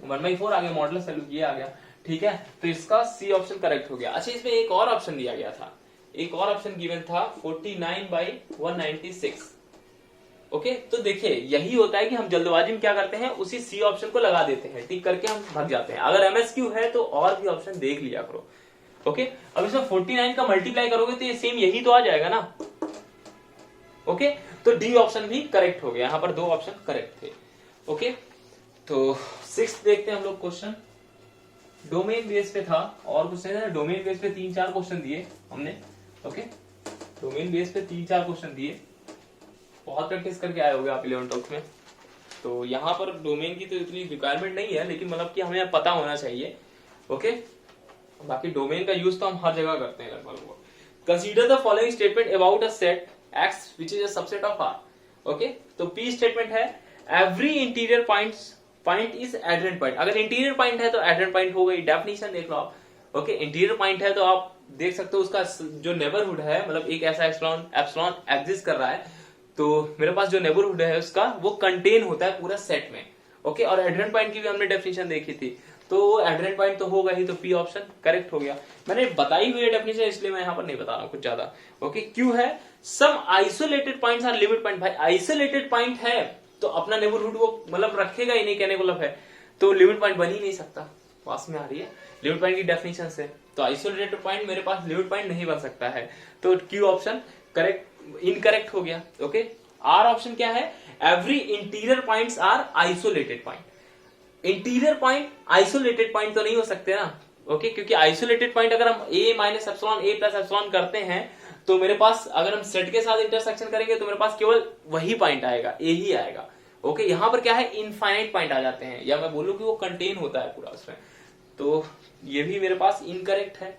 1/4 आ गया, मॉडुलस वैल्यू ये आ गया। ठीक है, तो इसका सी ऑप्शन करेक्ट हो गया। अच्छा, इसमें एक और ऑप्शन दिया गया था, एक और ऑप्शन गिवन था 49/196। ओके, तो देखिए यही होता है कि हम जल्दबाजी में क्या करते हैं, उसी सी ऑप्शन को लगा देते हैं, टिक करके हम भाग जाते हैं। अगर एमएसक्यू है तो और भी ऑप्शन देख लिया करो। ओके, अब इसमें 49 का मल्टीप्लाई करोगे तो ये सेम यही तो आ जाएगा ना। ओके, तो डी ऑप्शन भी करेक्ट हो गया, यहां पर 2 ऑप्शन करेक्ट थे। ओके, तो 6 देखते हैं हम लोग क्वेश्चन, डोमेन बेस पे था और कुछ नहीं था। डोमेन बेस पे 3-4 क्वेश्चन दिए हमने। ओके, डोमेन बेस पे 3-4 क्वेश्चन दिए, बहुत प्रैक्टिस करके आए होंगे आप 11th में। तो यहाँ पर डोमेन की तो इतनी रिक्वायरमेंट नहीं है, लेकिन मतलब कि हमें पता होना चाहिए। ओके, बाकी डोमेन का यूज तो हम हर जगह करते हैं लगभग। Consider the following statement about a set X which is a subset of R. Okay, तो पी स्टेटमेंट है every interior point is adherent point. अगर इंटीरियर पॉइंट है तो एडजेंट पॉइंट हो गई, डेफिनेशन देख लो आप। ओके, इंटीरियर पॉइंट है तो आप देख सकते हो उसका जो नेबरहुड है, मतलब एक ऐसा एप्सिलॉन एग्जिस्ट कर रहा है, तो मेरे पास जो नेबरहुड है उसका वो कंटेन होता है पूरा सेट में। ओके, और एडजेंट पॉइंट की भी हमने डेफिनेशन देखी थी, तो एडजेंट पॉइंट तो होगा ही, तो पी ऑप्शन करेक्ट हो गया। मैंने बताई हुई है डेफिनेशन, इसलिए मैं यहाँ पर नहीं बता रहा हूँ कुछ ज्यादा। ओके, क्यों है some isolated points are limit point. भाई आइसोलेटेड पॉइंट है तो अपना नेबरहुड वो मतलब रखेगा ही नहीं, कहने को मतलब है, तो लिमिट पॉइंट बन ही नहीं सकता। पास में आ रही है लिमिट पॉइंट की डेफिनेशन से, तो आइसोलेटेड पॉइंट मेरे पास लिमिट पॉइंट नहीं बन सकता है, तो क्यू ऑप्शन करेक्ट इनकरेक्ट हो गया। ओके, आर ऑप्शन क्या है, every interior points are isolated point. Interior point isolated point तो नहीं हो सकते ना। ओके, क्योंकि आइसोलेटेड पॉइंट अगर हम a minus epsilon a plus epsilon करते हैं तो मेरे पास अगर हम सेट के साथ इंटरसेक्शन करेंगे तो मेरे पास केवल वही पॉइंट आएगा, a ही आएगा। ओके, यहां पर क्या है, इनफाइनाइट पॉइंट आ जाते हैं, या मैं बोलूं कि वो कंटेन होता है पूरा उसमें, तो ये भी मेरे पास इनकरेक्ट है।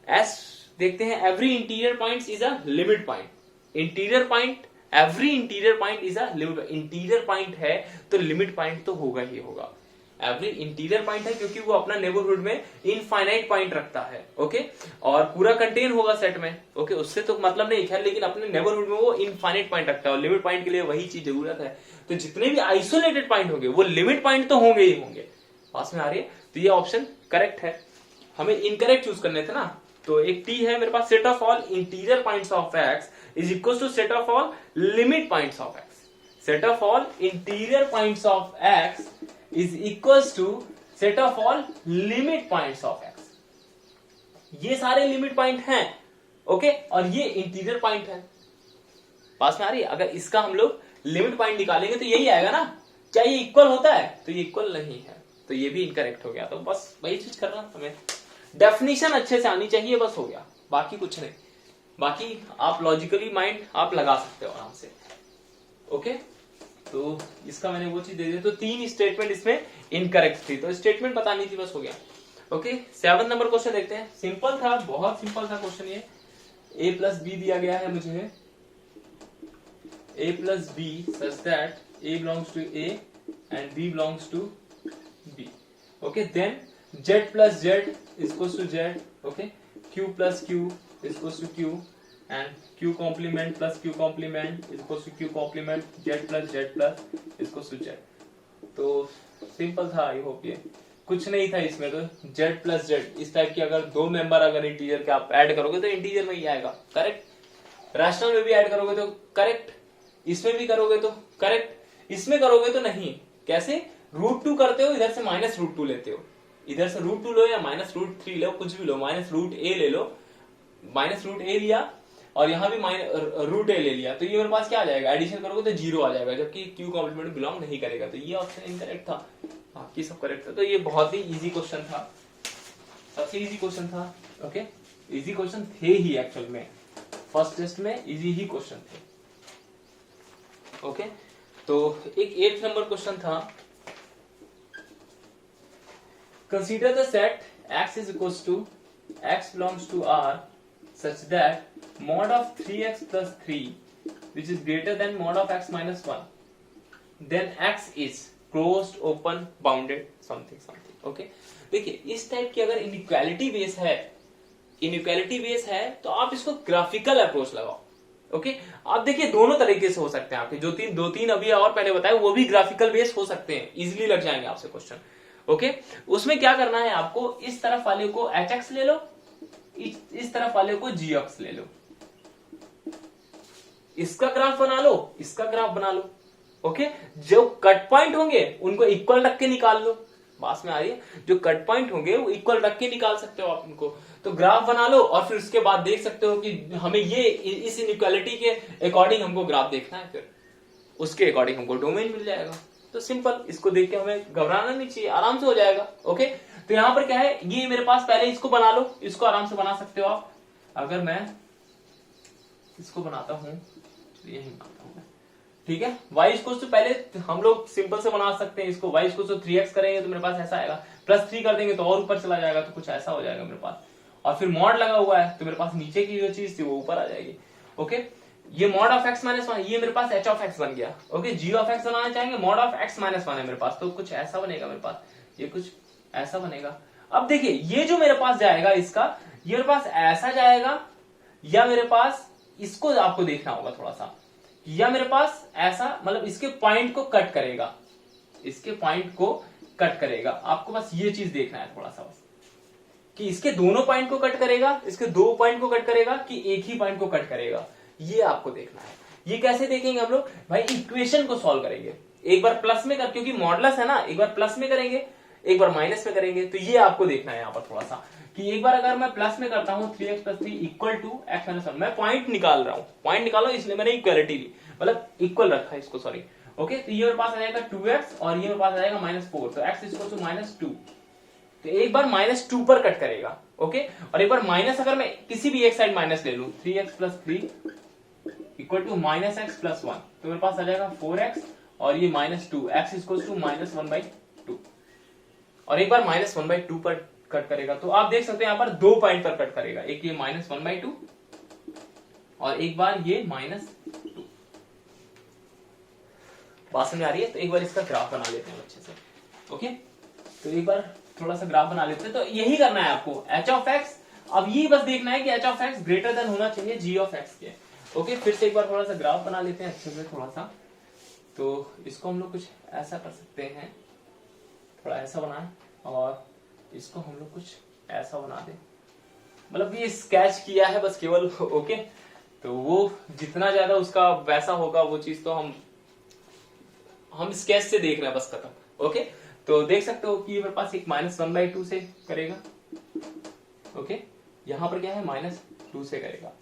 एस देखते हैं, every interior point is a limit point. Interior point, every interior point is a limit. Interior point है तो लिमिट पॉइंट तो होगा ही होगा। एवरी इंटीरियर पॉइंट है क्योंकि वो अपना नेबरहुड में इनफाइनाइट पॉइंट रखता है। ओके, और पूरा कंटेन होगा सेट में। ओके, उससे तो मतलब नहीं है, लेकिन अपने नेबरहुड में वो इनफाइनाइट पॉइंट रखता है, और लिमिट पॉइंट के लिए वही चीज जरूरत है। तो जितने भी आइसोलेटेड पॉइंट होंगे वो लिमिट पॉइंट तो होंगे ही होंगे। पास में आ रही है, तो ये ऑप्शन करेक्ट है। हमें इनकरेक्ट चूज करने थे ना, तो एक टी है मेरे पास, set of all interior points of X is equal to set of all limit points of X. Set of all interior points of X is equals to set of all limit points of x। ये सारे लिमिट पॉइंट हैं। ओके, और ये इंटीरियर पॉइंट है। पास में आ रही है, अगर इसका हम लोग लिमिट पॉइंट निकालेंगे तो यही आएगा ना। क्या ये इक्वल होता है, तो ये इक्वल नहीं है, तो ये भी इनकरेक्ट हो गया। तो बस वही चीज करना, हमें डेफिनेशन अच्छे से आनी चाहिए, बस हो गया, बाकी कुछ नहीं। बाकी आप लॉजिकली माइंड आप लगा सकते हो आराम से। ओके, तो इसका मैंने वो चीज दे दी, तो 3 स्टेटमेंट इसमें इनकरेक्ट थी, तो स्टेटमेंट बतानी थी, बस हो गया। ओके, 7 नंबर क्वेश्चन देखते हैं। सिंपल था, बहुत सिंपल था क्वेश्चन ये। a प्लस बी दिया गया है मुझे, a plus B such that a belongs to a and b belongs to b। Okay, then z plus z equals to z। Okay, q plus q equals to q and q complement plus q complement is equals to q complement, z plus is equals to z। तो सिंपल था, आई होप ये कुछ नहीं था इसमें। तो z plus z इस टाइप की अगर 2 मेंबर अगर इंटीजर के आप ऐड करोगे तो इंटीजर में ही आएगा, करेक्ट। रैशनल में भी ऐड करोगे तो करेक्ट, इसमें भी करोगे तो करेक्ट, इसमें करोगे तो नहीं। कैसे, √2 करते हो, इधर से -√2 लेते हो, इधर से √2 लो या -√3 लो, कुछ भी लो, -√a ले लो, -√a लिया और यहां भी √a ले लिया, तो ये मेरे पास क्या आ जाएगा, एडिशन करोगे तो 0 आ जाएगा, जबकि q कॉम्प्लीमेंट बिलोंग नहीं करेगा। तो ये ऑप्शन इनकरेक्ट था, बाकी सब करेक्ट था। तो ये बहुत ही इजी क्वेश्चन था, सबसे इजी क्वेश्चन था। ओके, इजी क्वेश्चन थे ही एक्चुअल में, फर्स्ट टेस्ट में इजी ही क्वेश्चन थे। ओके, तो एक 8th नंबर क्वेश्चन था, consider the set x is equals to x belongs to R such that mod of 3x plus 3 which is greater than mod of x minus 1 then x is closed open bounded something something. Okay देखिए इस टाइप की अगर इनइक्वालिटी बेस है तो आप इसको ग्राफिकल अप्रोच लगाओ. ओके आप देखिए दोनों तरीके से हो सकते हैं आपके जो दो तीन अभी और पहले बताए वो भी ग्राफिकल बेस हो सकते हैं, इजिली लग जाएंगे आपसे क्वेश्चन. ओके उसमें क्या करना है आपको, इस तरफ वाले को hx ले लो, इस तरफ वाले को gx ले लो, इसका ग्राफ बना लो, इसका ग्राफ बना लो. ओके जो कट पॉइंट होंगे उनको इक्वल रख के निकाल लो. बात में आ रही है, जो कट पॉइंट होंगे वो इक्वल रख के निकाल सकते हो आप उनको. तो ग्राफ बना लो और फिर उसके बाद देख सकते हो कि हमें ये इस इनइक्वालिटी के अकॉर्डिंग हमको ग्राफ देखना है, फिर उसके अकॉर्डिंग हमको डोमेन मिल जाएगा. तो सिंपल, इसको देख के हमें घबराना नहीं चाहिए, आराम से हो जाएगा. ओके तो यहां पर क्या है, ये मेरे पास पहले इसको बना लो, इसको आराम से बना सकते हो आप. अगर मैं इसको बनाता हूं तो यही बनाता हूं, ठीक है. y इसको तो पहले हम लोग सिंपल से बना सकते हैं इसको. y इसको तो 3x करेंगे तो मेरे पास ऐसा आएगा, प्लस 3 कर देंगे तो और ऊपर चला जाएगा, तो कुछ ऐसा हो जाएगा मेरे पास. और फिर मॉड लगा हुआ है तो मेरे पास नीचे की जो चीज थी वो ऊपर आ जाएगी. ओके ये मॉड ऑफ x माइनस 1 ये मेरे पास h ऑफ x बन गया. ओके g ऑफ x बनाना चाहेंगे, मॉड ऑफ x माइनस 1 है मेरे पास, तो कुछ ऐसा बनेगा मेरे पास, ये कुछ ऐसा बनेगा. अब देखिए ये जो मेरे पास जाएगा इसका, ये मेरे पास ऐसा जाएगा या मेरे पास इसको आपको देखना होगा थोड़ा सा, या मेरे पास ऐसा, मतलब इसके पॉइंट को कट करेगा, इसके पॉइंट को कट करेगा. आपको बस ये चीज देखना है थोड़ा सा बस, कि इसके दोनों पॉइंट को कट करेगा, इसके दो पॉइंट को कट करेगा कि एक ही पॉइंट को कट करेगा, ये आपको देखना है. ये कैसे देखेंगे हम लोग भाई, इक्वेशन को सॉल्व करेंगे. एक बार प्लस में कर, क्योंकि मॉडुलस है ना, एक बार प्लस में करेंगे एक बार माइनस में करेंगे. तो ये आपको देखना है यहाँ पर थोड़ा सा, कि एक बार अगर मैं प्लस में करता हूँ 3x plus 3 equal to x minus 1, मैं पॉइंट निकाल रहा हूँ, पॉइंट निकालो इसलिए मैंने इक्वालिटी ली, मतलब इक्वल रखा है इसको, सॉरी. ओके तो ये मेरे पास आ जाएगा 2x और ये मेरे पास आ जाएगा -4, तो x इक्वल टू -2. तो एक बार -2 पर कट करेगा. ओके और एक बार माइनस, अगर मैं किसी भी एक साइड माइनस ले लू, 3x plus 3 equal to -x plus 1, तो मेरे पास आ जाएगा 4x और ये -2, x इक्वल टू -1/2. और एक बार -1/2 पर कट करेगा. तो आप देख सकते हैं यहाँ पर दो पॉइंट पर कट करेगा, एक ये -1/2 और एक बार ये -2. बात समझ आ रही है. तो एक बार इसका ग्राफ बना लेते हैं अच्छे से. ओके तो एक बार थोड़ा सा ग्राफ बना लेते हैं. तो यही करना है आपको, h ऑफ x. अब ये बस देखना है कि h of x greater then होना चाहिए g ऑफ x के. ओके फिर से एक बार थोड़ा सा ग्राफ बना लेते हैं अच्छे से थोड़ा सा. तो इसको हम लोग कुछ ऐसा कर सकते हैं, थोड़ा ऐसा बनाए और इसको हम लोग कुछ ऐसा बना दे, मतलब ये स्केच किया है बस केवल. ओके तो वो जितना ज्यादा उसका वैसा होगा वो चीज तो हम स्केच से देख रहे हैं बस, खत्म. ओके तो देख सकते हो कि ये मेरे पास एक -1/2 से करेगा. ओके यहां पर क्या है, -2 से करेगा.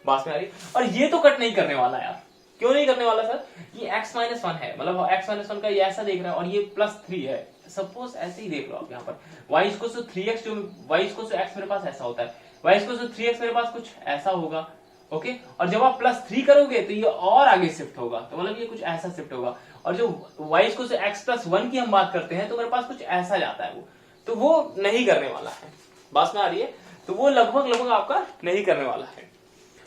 बात में आ रही. और ये तो कट नहीं करने वाला यार. क्यों नहीं करने वाला सर, ये x माइनस 1 है, मतलब x माइनस 1 का ये ऐसा देख रहा है और ये +3 है. सपोज ऐसे ही देख लो आप यहाँ पर, y इक्वल टू 3x, जो y इक्वल टू x मेरे पास ऐसा होता है, y इक्वल टू 3x मेरे पास कुछ ऐसा होगा. ओके और जब आप +3 करोगे तो ये और आगे शिफ्ट होगा, तो मतलब ये कुछ ऐसा शिफ्ट होगा. और जो y इक्वल टू x + 1 की हम बात करते हैं तो मेरे पास कुछ ऐसा जाता है वो, तो वो नहीं करने वाला है. बात में आ रही है. तो वो लगभग आपका नहीं करने वाला है.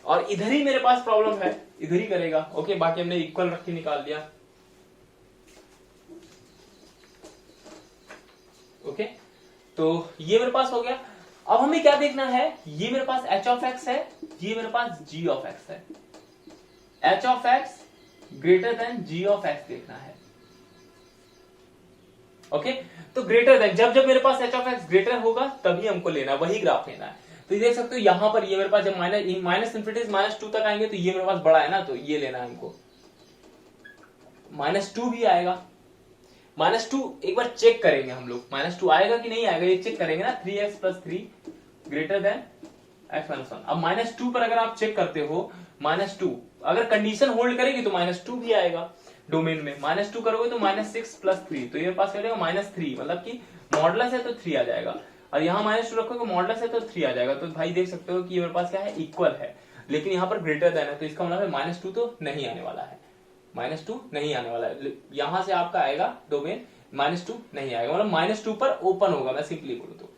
और इधर ही मेरे पास प्रॉब्लम है, इधर ही करेगा. ओके बाकी हमने इक्वल रख के निकाल दिया. ओके तो ये मेरे पास हो गया. अब हमें क्या देखना है, ये मेरे पास h ऑफ x है, ये मेरे पास g ऑफ x है. h of x greater then g of x देखना है. ओके तो ग्रेटर देन, जब मेरे पास h ऑफ x ग्रेटर होगा तभी हमको लेना है, वही ग्राफ लेना है. तो ये देख सकते हो यहाँ पर ये मेरे पास जब माइनस इंफिनिटी -2 तक आएंगे तो ये मेरे पास बड़ा है ना, तो ये लेना है हमको. -2 भी आएगा, -2 एक बार चेक करेंगे हम लोग, -2 आएगा कि नहीं आएगा ये चेक करेंगे ना. 3x + 3 greater than x minus 1. अब -2 पर अगर आप चेक करते हो, -2 अगर कंडीशन होल्ड करेगी तो -2 भी आएगा डोमेन में. -2 करोगे तो -6 + 3, तो ये पास करेगा -3, मतलब कि मॉडुलस है तो 3 आ जाएगा. और यहाँ -2 रखोगे मॉडुलस है तो 3 आ जाएगा. तो भाई देख सकते हो कि ये मेरे पास क्या है, इक्वल है, लेकिन यहाँ पर ग्रेटर देन है, तो इसका मतलब है -2 तो नहीं आने वाला है. -2 नहीं आने वाला है. यहां से आपका आएगा डोमेन, -2 नहीं आएगा, मतलब -2 पर ओपन होगा, मैं सिंपली बोलूं तो.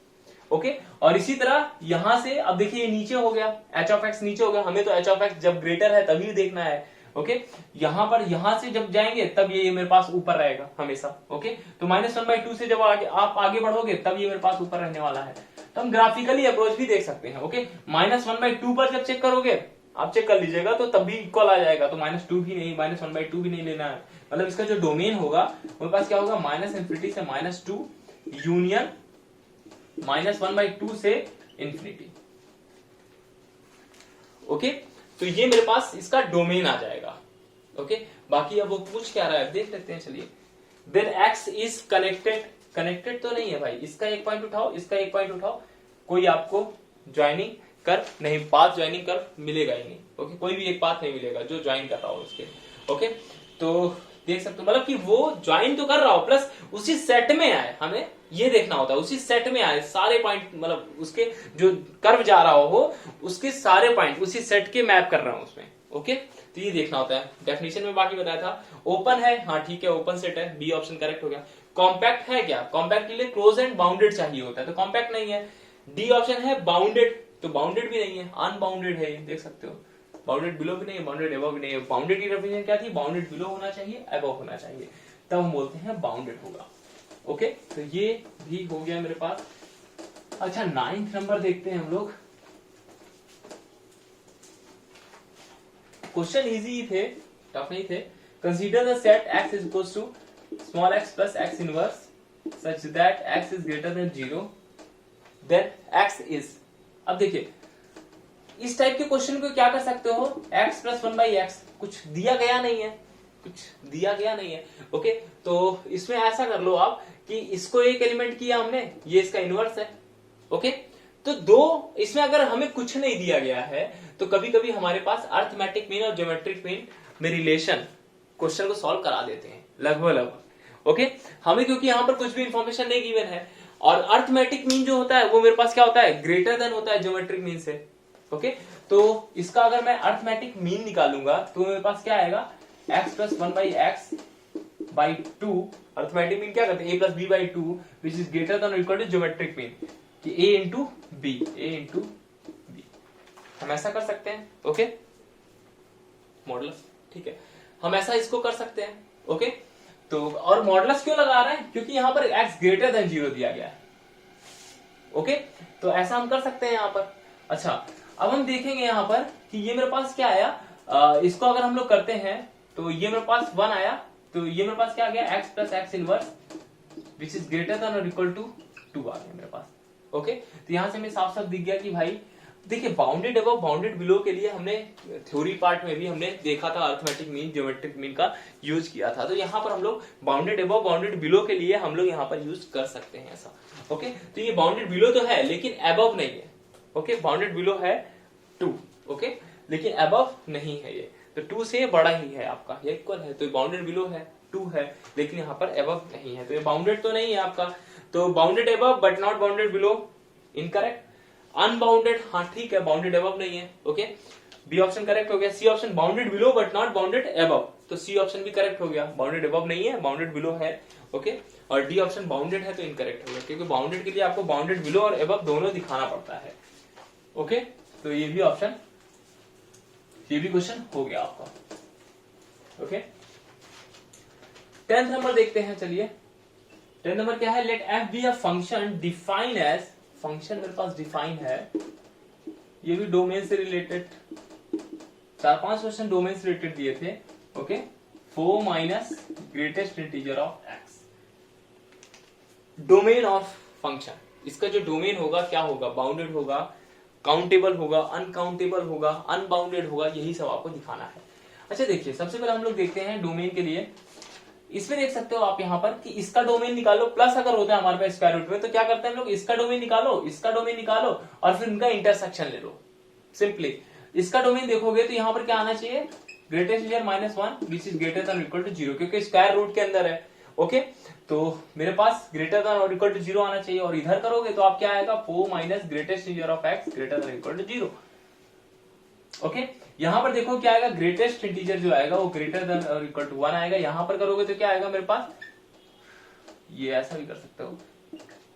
ओके और इसी तरह यहां से अब देखिए ये नीचे हो गया, एच ऑफ एक्स नीचे हो गया, हमें तो एच ऑफ एक्स जब ग्रेटर है तभी देखना है। ओके यहां पर यहां से जब जाएंगे तब ये मेरे पास ऊपर रहेगा हमेशा। ओके तो -1/2 से जब आप आगे बढ़ोगे तब ये मेरे पास ऊपर रहने वाला है। तो हम ग्राफिकली अप्रोच भी देख सकते हैं। ओके -1/2 पर जब चेक करोगे, आप चेक कर लीजिएगा तो तब भी इक्वल आ जाएगा, तो -2 भी नहीं, -1/2 भी नहीं लेना है। मतलब इसका जो डोमेन होगा मेरे पास क्या होगा, -∞ से -2 यूनियन -1/2 से इंफिनिटी। ओके तो ये मेरे पास इसका डोमेन आ जाएगा। ओके बाकी अब वो पूछ क्या रहा है देख लेते हैं, चलिए। Then X is connected, connected तो नहीं है भाई, इसका एक पॉइंट उठाओ, इसका एक पॉइंट उठाओ, कोई आपको ज्वाइनिंग कर्व नहीं, पाथ ज्वाइनिंग कर्व मिलेगा ही नहीं। ओके कोई भी एक पाथ नहीं मिलेगा जो ज्वाइन कर रहा हो उसके। ओके तो देख सकते हो मतलब कि वो ज्वाइन तो कर रहा हो प्लस उसी सेट में आए, हमें ये देखना होता है उसी सेट में आए सारे पॉइंट, मतलब उसके जो कर्व जा रहा हो उसके सारे पॉइंट उसी सेट के मैप कर रहा हूं उसमें। ओके तो ये देखना होता है। डेफिनेशन में बाकी बताया था, ओपन है, हाँ ठीक है ओपन सेट है, बी ऑप्शन करेक्ट हो गया। कॉम्पैक्ट है क्या, कॉम्पैक्ट के लिए क्लोज एंड बाउंडेड चाहिए होता है, तो कॉम्पैक्ट नहीं है। डी ऑप्शन है बाउंडेड, तो बाउंडेड भी नहीं है, अनबाउंडेड है, देख सकते हो। बाउंडेड बिलो भी नहीं है, बाउंडेड अबव भी नहीं है। बाउंडेड की डेफिनेशन क्या थी, बाउंडेड बिलो होना चाहिए, अबव होना चाहिए, तब हम बोलते हैं बाउंडेड होगा। ओके तो ये भी हो गया मेरे पास। अच्छा 9th नंबर देखते हैं हम लोग। क्वेश्चन इजी थे, टफ नहीं थे। Consider the set x is equal to small x plus x inverse such that x is greater then 0 then x is. अब देखिए इस टाइप के क्वेश्चन को क्या कर सकते हो, x प्लस 1/x, कुछ दिया गया नहीं है, कुछ दिया गया नहीं है। ओके तो इसमें ऐसा कर लो आप कि इसको एक एलिमेंट किया हमने, ये इसका इनवर्स है। ओके तो दो इसमें अगर हमें कुछ नहीं दिया गया है तो कभी कभी हमारे पास अर्थमेटिक मीन और ज्योमेट्रिक मीन में रिलेशन क्वेश्चन को सॉल्व करा देते हैं लगभग। ओके हमें क्योंकि यहां पर कुछ भी इंफॉर्मेशन नहीं गिवन है, और अर्थमेटिक मीन जो होता है वो मेरे पास क्या होता है, ग्रेटर देन होता है ज्योमेट्रिक मीन से। ओके तो इसका अगर मैं अर्थमेटिक मीन निकालूंगा तो मेरे पास क्या आएगा, x plus 1/x/2। Arithmetic mean क्या करते हैं, a plus b/2 which is greater than और इक्वल टू ज्योमेट्रिक मीन, कि a into B, a into B. हम ऐसा कर सकते हैं। ओके मॉडुलस, ठीक है हम ऐसा इसको कर सकते हैं। ओके तो और मॉडुलस क्यों लगा रहे हैं, क्योंकि यहां पर x ग्रेटर देन 0 दिया गया है। ओके तो ऐसा हम कर सकते हैं यहां पर। अच्छा अब हम देखेंगे यहां पर कि ये मेरे पास क्या आया, इसको अगर हम लोग करते हैं तो ये मेरे पास 1 आया, तो ये मेरे पास क्या आ गया, x plus x inverse which is greater than और इक्वल टू 2 आ गया मेरे पास। ओके तो यहां से हमें साफ साफ दिख गया कि भाई देखिए बाउंडेड अबव बाउंडेड बिलो के लिए हमने थ्योरी पार्ट में भी हमने देखा था अर्थमेटिक मीन ज्योमेट्रिक मीन का यूज किया था, तो यहाँ पर हम लोग बाउंडेड अबव बाउंडेड बिलो के लिए हम लोग यहाँ पर यूज कर सकते हैं ऐसा। ओके तो ये बाउंडेड बिलो तो है लेकिन अबव नहीं है। ओके बाउंडेड बिलो है 2, ओके लेकिन अबव नहीं है ये, तो 2 से बड़ा ही है आपका, ये इक्वल है, तो बाउंडेड बिलो है 2 है लेकिन यहाँ पर अबव नहीं है, तो ये बाउंडेड तो नहीं है आपका। तो bounded above but not bounded below, incorrect. Unbounded, हाँ ठीक है बाउंडेड अबव नहीं है। ओके बी ऑप्शन करेक्ट हो गया। C option bounded below but not bounded above, तो सी ऑप्शन भी करेक्ट हो गया, बाउंडेड अबव नहीं है बाउंडेड बिलो है। ओके और डी ऑप्शन बाउंडेड है तो इनकरेक्ट हो गया, क्योंकि बाउंडेड के लिए आपको बाउंडेड बिलो और अबव दोनों दिखाना पड़ता है। ओके तो ये भी ऑप्शन, ये भी क्वेश्चन हो गया आपका। ओके 10th नंबर देखते हैं, चलिए 10th नंबर क्या है, let f be a function define as, function मेरे पास डिफाइन है, ये भी डोमेन से रिलेटेड, 4-5 क्वेश्चन डोमेन से रिलेटेड दिए थे। Okay 4 minus greatest integer of x, domain of function, इसका जो डोमेन होगा क्या होगा, बाउंडेड होगा, काउंटेबल होगा, अनकाउंटेबल होगा, अनबाउंडेड होगा, यही सब आपको दिखाना है। अच्छा देखिए सबसे पहले हम लोग देखते हैं डोमेन के लिए, इसमें देख सकते हो आप यहाँ पर कि इसका डोमेन निकालो, प्लस अगर होता है हमारे पास स्क्वायर रूट में तो क्या करते हैं हम लोग, इसका डोमेन निकालो, इसका डोमेन निकालो और फिर उनका इंटरसेक्शन ले लो। सिंपली इसका डोमेन देखोगे तो यहाँ पर क्या आना चाहिए, greatest integer -1 which is greater than equal to 0, क्योंकि स्क्वायर रूट के अंदर है। ओके तो मेरे पास ग्रेटर देन और इक्वल टू 0 आना चाहिए, और इधर करोगे तो आप क्या आएगा, 4 minus greatest integer of x greater than equal to 0। Okay यहां पर देखो क्या आएगा, ग्रेटेस्ट इंटीजर जो आएगा वो ग्रेटर देन और इक्वल टू 1 आएगा, यहां पर करोगे तो क्या आएगा मेरे पास, ये ऐसा भी कर सकते हो,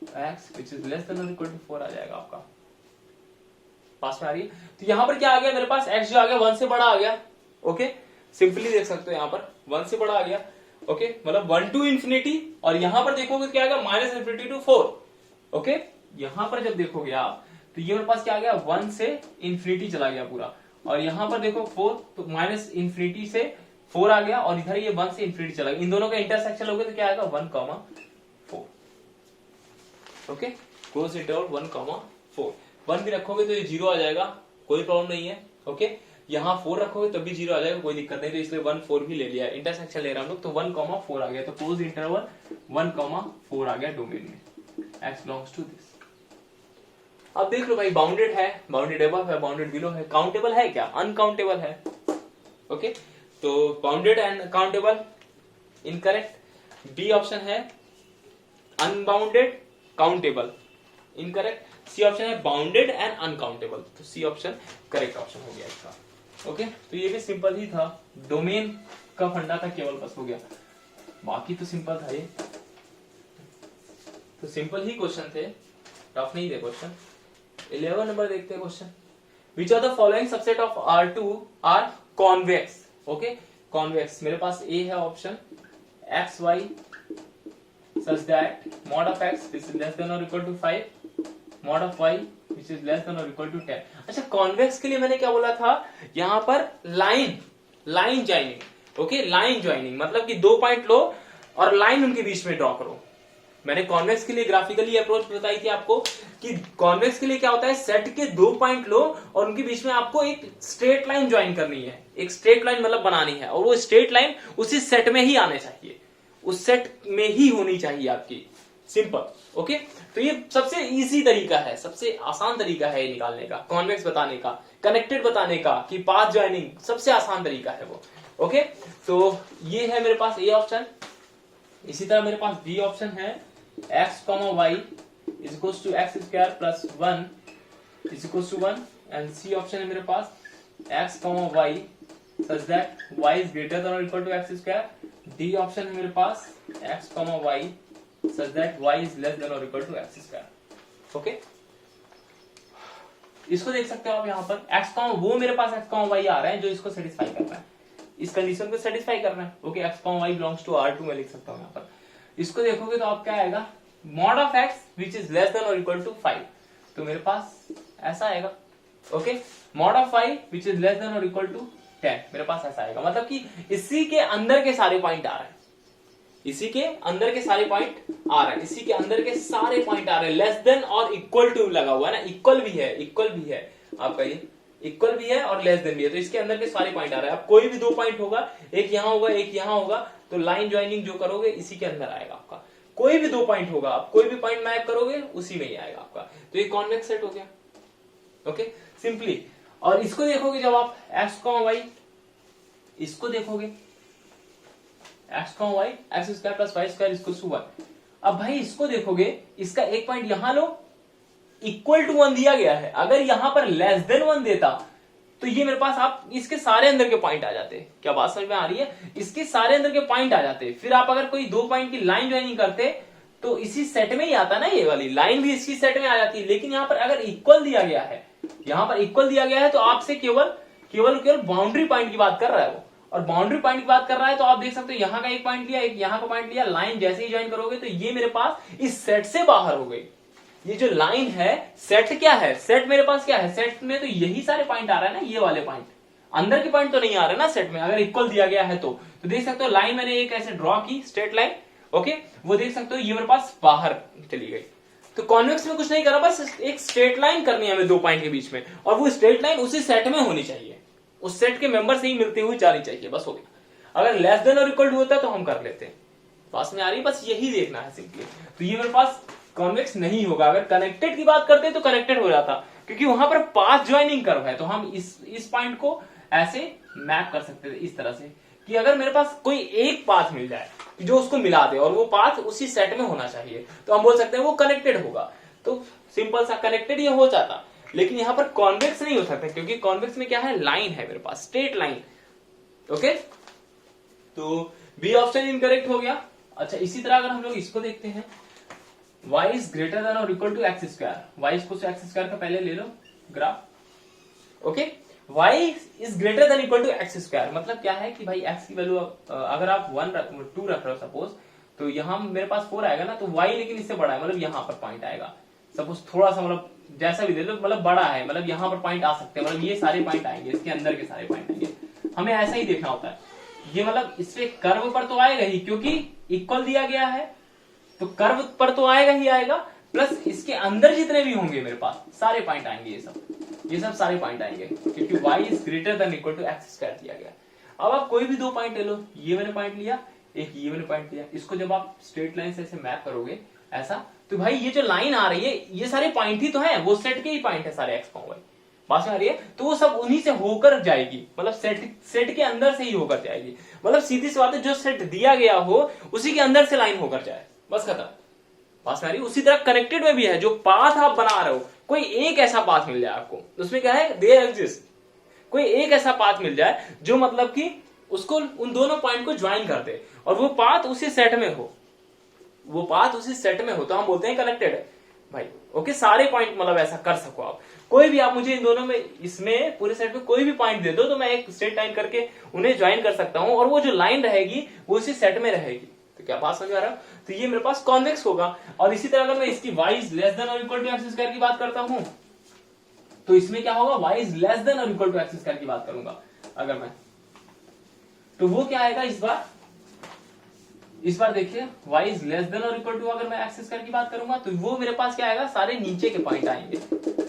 x which is less than or equal to 4 आ जाएगा आपका। पास में आ रही है। तो यहां पर क्या आ गया मेरे पास, x जो आ गया 1 से बड़ा आ गया। ओके, सिंपली देख सकते हो यहां पर 1 से बड़ा आ गया। ओके, मतलब 1 टू इंफिनिटी, और यहां पर देखोगे क्या आएगा माइनस इंफिनिटी टू 4। ओके, यहां पर जब देखोगे आप तो ये मेरे पास क्या आ गया 1 से इंफिनिटी चला गया पूरा, और यहां पर देखो 4 तो माइनस इंफिनिटी से 4 आ गया, और इधर ये 1 से इंफिनिटी चला गया। इन दोनों का इंटरसेक्शन लोगे तो क्या आएगा 1,4। Okay, close interval 1,4। 1 भी रखोगे तो ये 0 आ जाएगा, कोई प्रॉब्लम नहीं है। ओके, यहाँ 4 रखोगे तब भी 0 आ जाएगा, कोई दिक्कत नहीं। तो इसलिए 1, 4 भी ले लिया, इंटरसेक्शन ले रहा हम लोग, तो 1,4 आ गया। तो क्लोज इंटरवल 1,4 आ गया डोमेन में, x बिलोंग्स टू दिस। अब देख लो भाई, बाउंडेड है, बाउंडेड अबव है, बाउंडेड बिलो है, काउंटेबल है क्या, अनकाउंटेबल है। ओके, तो bounded and countable incorrect. B option है unbounded countable, incorrect. C option है बाउंडेड एंड अनकाउंटेबल, तो सी ऑप्शन करेक्ट ऑप्शन हो गया इसका। ओके, तो ये भी सिंपल ही था, डोमेन का फंडा था केवल, बस हो गया, बाकी तो सिंपल था ये। तो सिंपल ही क्वेश्चन थे, टफ नहीं थे क्वेश्चन। 11 नंबर देखते हैं question. Which are the following subset of R2 are convex. Okay, convex मेरे पास ए है option, x Y such that mod of x which is less than or equal to 5, mod of y which is less than or equal to 10। अच्छा, कॉन्वेक्स के लिए मैंने क्या बोला था, यहां पर line joining. Okay, line joining मतलब कि 2 पॉइंट लो और लाइन उनके बीच में ड्रॉ करो। मैंने कॉन्वेक्स के लिए ग्राफिकली अप्रोच बताई थी आपको कि कॉन्वेक्स के लिए क्या होता है, सेट के 2 पॉइंट लो और उनके बीच में आपको एक स्ट्रेट लाइन ज्वाइन करनी है, एक स्ट्रेट लाइन मतलब बनानी है, और वो स्ट्रेट लाइन उसी सेट में ही आने चाहिए, उस सेट में ही होनी चाहिए आपकी, सिंपल। ओके, तो ये सबसे इजी तरीका है, सबसे आसान तरीका है ये निकालने का, कॉन्वेक्स बताने का, कनेक्टेड बताने का, कि पाथ ज्वाइनिंग सबसे आसान तरीका है वो। ओके, तो ये है मेरे पास ए ऑप्शन। इसी तरह मेरे पास बी ऑप्शन है, x, y is equals to x square plus 1 is equals to 1, and C option है मेरे पास x, y such that y is greater than or equal to x square। D option है मेरे पास x, y such that y is less than or equal to x square। Okay, इसको देख सकते हो आप यहाँ पर x, वो मेरे पास x, y आ रहे हैं जो इसको सेटिस्फाई कर रहा है, इस कंडीशन को सेटिस्फाई करना है। Okay, x, y belongs to R2 में लिख सकता हूँ यहाँ पर। इसको देखोगे तो आप क्या आएगा, mod of x which is less than और इक्वल टू 5, तो मेरे पास ऐसा आएगा। Okay, mod of y which is less than और इक्वल टू 10, मेरे पास ऐसा आएगा, मतलब कि इसी के अंदर के सारे पॉइंट आ रहे हैं, इसी के अंदर के सारे पॉइंट आ रहे हैं, इसी के अंदर के सारे पॉइंट आ रहे हैं। लेस देन और इक्वल टू लगा हुआ है ना, इक्वल भी है, इक्वल भी है आपका, ये इक्वल भी है और लेस देन भी है, तो इसके अंदर के सारे पॉइंट आ रहे हैं। अब कोई भी 2 पॉइंट होगा, एक यहां होगा एक यहां होगा, तो लाइन ज्वाइनिंग जो करोगे इसी के अंदर आएगा आपका। कोई भी 2 पॉइंट होगा, आप कोई भी पॉइंट मैप करोगे उसी में ही आएगा आपका, तो ये कॉन्वेक्स सेट हो गया। Okay, simply. और इसको देखोगे जब आप x, y इसको देखोगे, x, y x square plus y square equal to 1। अब भाई इसको देखोगे, इसका एक पॉइंट यहां लो, इक्वल टू 1 दिया गया है, अगर यहां पर लेस देन 1 देता तो ये मेरे पास आप इसके सारे अंदर के पॉइंट आ जाते। क्या बात समझ में आ रही है, इसके सारे अंदर के पॉइंट आ जाते। फिर आप अगर कोई 2 पॉइंट की लाइन ज्वाइनिंग करते तो इसी सेट में ही आता ना, ये वाली लाइन भी इसी सेट में आ जाती है। लेकिन यहां पर अगर इक्वल दिया गया है, यहां पर इक्वल दिया गया है, तो आपसे केवल बाउंड्री पॉइंट की बात कर रहा है वो, और बाउंड्री पॉइंट की बात कर रहा है, तो आप देख सकते हो यहां का एक पॉइंट लिया, एक यहां का पॉइंट लिया, लाइन जैसे ही ज्वाइन करोगे तो ये मेरे पास इस सेट से बाहर हो गई। ये जो लाइन है, सेट क्या है, सेट मेरे पास क्या है, सेट में तो यही सारे पॉइंट आ रहा है ना, ये वाले पॉइंट, अंदर के पॉइंट तो नहीं आ रहे ना सेट में, अगर इक्वल दिया गया है तो देख सकते हो लाइन मैंने एक ऐसे ड्रॉ की, स्ट्रेट लाइन। ओके, वो देख सकते हो ये मेरे पास बाहर चली गई। तो कॉन्वेक्स में कुछ नहीं करा, बस एक स्ट्रेट लाइन करनी है हमें 2 पॉइंट के बीच में, और वो स्ट्रेट लाइन उसी सेट में होनी चाहिए, उस सेट के मेंबर से ही मिलती हुई जानी चाहिए, बस हो गया। अगर लेस देन और इक्वल टू होता है तो हम कर लेते हैं, पास में आ रही है, बस यही देखना है सिंपली। तो ये मेरे पास कॉन्वेक्स नहीं होगा। अगर कनेक्टेड की बात करते तो कनेक्टेड हो जाता, क्योंकि वहां पर पाथ ज्वाइनिंग कर्व है, तो हम इस पॉइंट को ऐसे मैप कर सकते थे इस तरह से, कि अगर मेरे पास कोई एक पाथ मिल जाए जो उसको मिला दे और वो पाथ उसी सेट में होना चाहिए, तो हम बोल सकते हैं वो कनेक्टेड होगा। तो सिंपल सा कनेक्टेड ये हो जाता, लेकिन यहां पर कॉन्वेक्स नहीं हो सकता, क्योंकि कॉन्वेक्स में क्या है, लाइन है मेरे पास, स्ट्रेट लाइन। ओके, तो बी ऑप्शन इनकरेक्ट हो गया। अच्छा, इसी तरह अगर हम लोग इसको देखते हैं, y इज ग्रेटर देन और equal to X square, y equal to X square का पहले ले लो graph. Okay, y is greater than equal to X square मतलब क्या है कि भाई x की वैल्यू अगर आप 2 रख रहे हो सपोज, तो यहाँ मेरे पास 4 आएगा ना, तो y लेकिन इससे बड़ा है, मतलब यहाँ पर पॉइंट आएगा। सपोज थोड़ा सा मतलब जैसा भी दे लो, मतलब बड़ा है, मतलब यहाँ पर पॉइंट आ सकते हैं, मतलब ये सारे पॉइंट आएंगे, इसके अंदर के सारे पॉइंट आएंगे, हमें ऐसा ही देखना होता है। ये मतलब इससे कर्व पर तो आएगा ही, क्योंकि इक्वल दिया गया है तो कर्व पर तो आएगा ही आएगा, प्लस इसके अंदर जितने भी होंगे मेरे पास सारे पॉइंट आएंगे, ये सब सारे पॉइंट आएंगे, क्योंकि y is greater than equal to X square दिया गया। अब आप कोई भी 2 पॉइंट ले लो, ये मैंने पॉइंट लिया, एक ये मैंने पॉइंट लिया, इसको जब आप स्ट्रेट लाइन से ऐसे मैप करोगे ऐसा, तो भाई ये जो लाइन आ रही है ये सारे पॉइंट ही तो है, वो सेट के ही पॉइंट है सारे एक्स y, बात में आ रही है, तो वो सब उन्हीं से होकर जाएगी, मतलब सेट के अंदर से ही होकर जाएगी, मतलब सीधी सी बात है, जो सेट दिया गया हो उसी के अंदर से लाइन होकर जाए, बस खत्म, बात में आ रही है। उसी तरह कनेक्टेड में भी है, जो पाथ आप बना रहे हो, कोई एक ऐसा पाथ मिल जाए आपको, उसमें क्या है, देयर एग्जिस्ट, कोई एक ऐसा पाथ मिल जाए जो मतलब कि उसको उन दोनों पॉइंट को ज्वाइन कर दे, और वो पाथ उसी सेट में हो, वो पाथ उसी सेट में हो, तो हम बोलते हैं कनेक्टेड है भाई। ओके, सारे पॉइंट मतलब ऐसा कर सको आप, कोई भी आप मुझे इन दोनों में, इसमें पूरे सेट में कोई भी पॉइंट दे दो, तो मैं एक स्ट्रेट लाइन करके उन्हें ज्वाइन कर सकता हूं, और वो जो लाइन रहेगी वो उसी सेट में रहेगी। तो क्या बात समझ आ रहा है? तो ये मेरे पास कॉन्वेक्स होगा। और इसी तरह अगर मैं इसकी y इज लेस देन और इक्वल टू एक्स स्क्वायर की बात करता हूं, तो इसमें क्या होगा, y इज लेस देन और इक्वल टू एक्स स्क्वायर की बात करूंगा अगर मैं, तो वो क्या आएगा इस बार देखिए, y इज लेस देन और इक्वल टू अगर मैं एक्स स्क्वायर की बात करूंगा, तो वो मेरे पास क्या आएगा, सारे नीचे के पॉइंट आएंगे,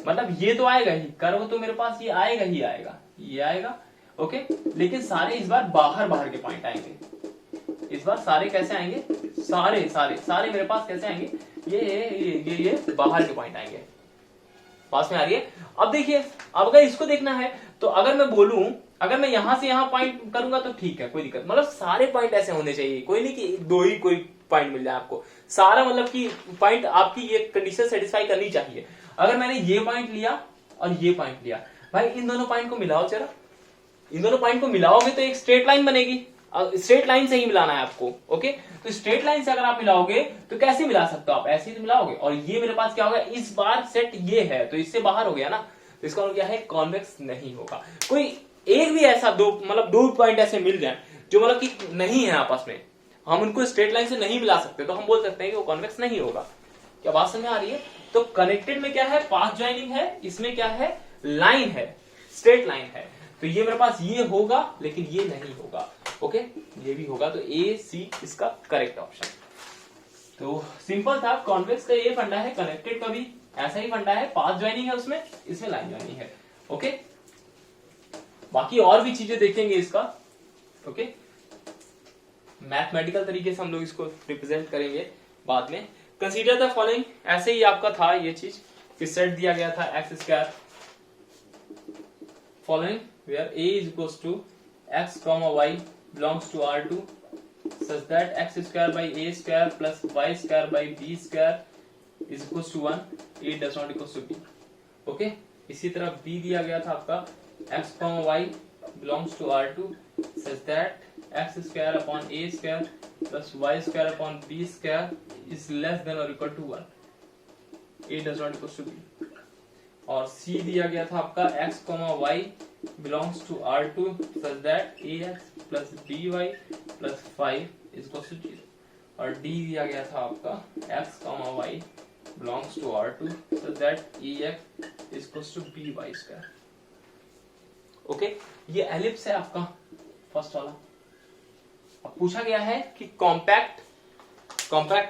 मतलब ये तो आएगा ही, कर्व तो मेरे पास ये आएगा ही आएगा, ये आएगा। ओके, लेकिन सारे इस बार बाहर के पॉइंट आएंगे, इस बार सारे कैसे आएंगे, सारे मेरे पास कैसे आएंगे, ये बाहर के पॉइंट आएंगे, पास में आ रही है। अब देखिए, अब अगर इसको देखना है, तो अगर मैं बोलूं, अगर मैं यहां से यहां पॉइंट करूंगा तो ठीक है, कोई दिक्कत, मतलब सारे पॉइंट ऐसे होने चाहिए, कोई नहीं कि 2 ही कोई पॉइंट मिल जाए आपको, सारा मतलब कि पॉइंट आपकी ये कंडीशन सेटिस्फाई करनी चाहिए। अगर मैंने ये पॉइंट लिया और ये पॉइंट लिया, भाई इन दोनों पॉइंट को मिलाओ जरा, इन दोनों पॉइंट को मिलाओगे तो एक स्ट्रेट लाइन बनेगी, स्ट्रेट लाइन से ही मिलाना है आपको। ओके, तो स्ट्रेट लाइन से अगर आप मिलाओगे तो कैसे मिला सकते हो आप, ऐसे ही तो मिलाओगे। और ये मेरे पास क्या होगा, इस बार सेट ये है तो इससे बाहर हो गया ना, तो इसका मतलब क्या है, कॉन्वेक्स नहीं होगा। कोई एक भी ऐसा मतलब 2 पॉइंट ऐसे मिल जाए जो मतलब कि नहीं है आपस में, हम उनको स्ट्रेट लाइन से नहीं मिला सकते, तो हम बोल सकते हैं कि वो कॉन्वेक्स नहीं होगा। क्या बात समझ में आ रही है? तो कनेक्टेड में क्या है, पाथ ज्वाइनिंग है, इसमें क्या है, लाइन है, स्ट्रेट लाइन है, तो ये मेरे पास ये होगा लेकिन ये नहीं होगा। ओके, ये भी होगा, तो ए सी इसका करेक्ट ऑप्शन। तो सिंपल था, कॉन्वेक्स का ये फंडा है, कनेक्टेड का भी ऐसा ही फंडा है, पाथ ज्वाइनिंग है उसमें, इसमें लाइन ज्वाइनिंग है। ओके, बाकी और भी चीजें देखेंगे इसका। ओके, मैथमेटिकल तरीके से हम लोग इसको रिप्रेजेंट करेंगे बाद में। कंसीडर द फॉलोइंग, ऐसे ही आपका था ये चीज कि सेट दिया गया था X square following where a is equals to x comma y belongs to R2 such that x square by a square plus y square by b square is equals to 1, a does not equals to b। Okay, इसी तरह b दिया गया था आपका x comma y belongs to R2 such that x square upon a square plus y square upon b square is less than or equal to 1, a does not equals to b। और c दिया गया था आपका x comma y belongs to R2 such that ax plus by plus 5 is equals to 0। और d दिया गया था आपका x comma y belongs to R2 such that ax is equals to by square। Okay, ये एलिप्स है आपका फर्स्ट वाला। अब पूछा गया है कि कॉम्पैक्ट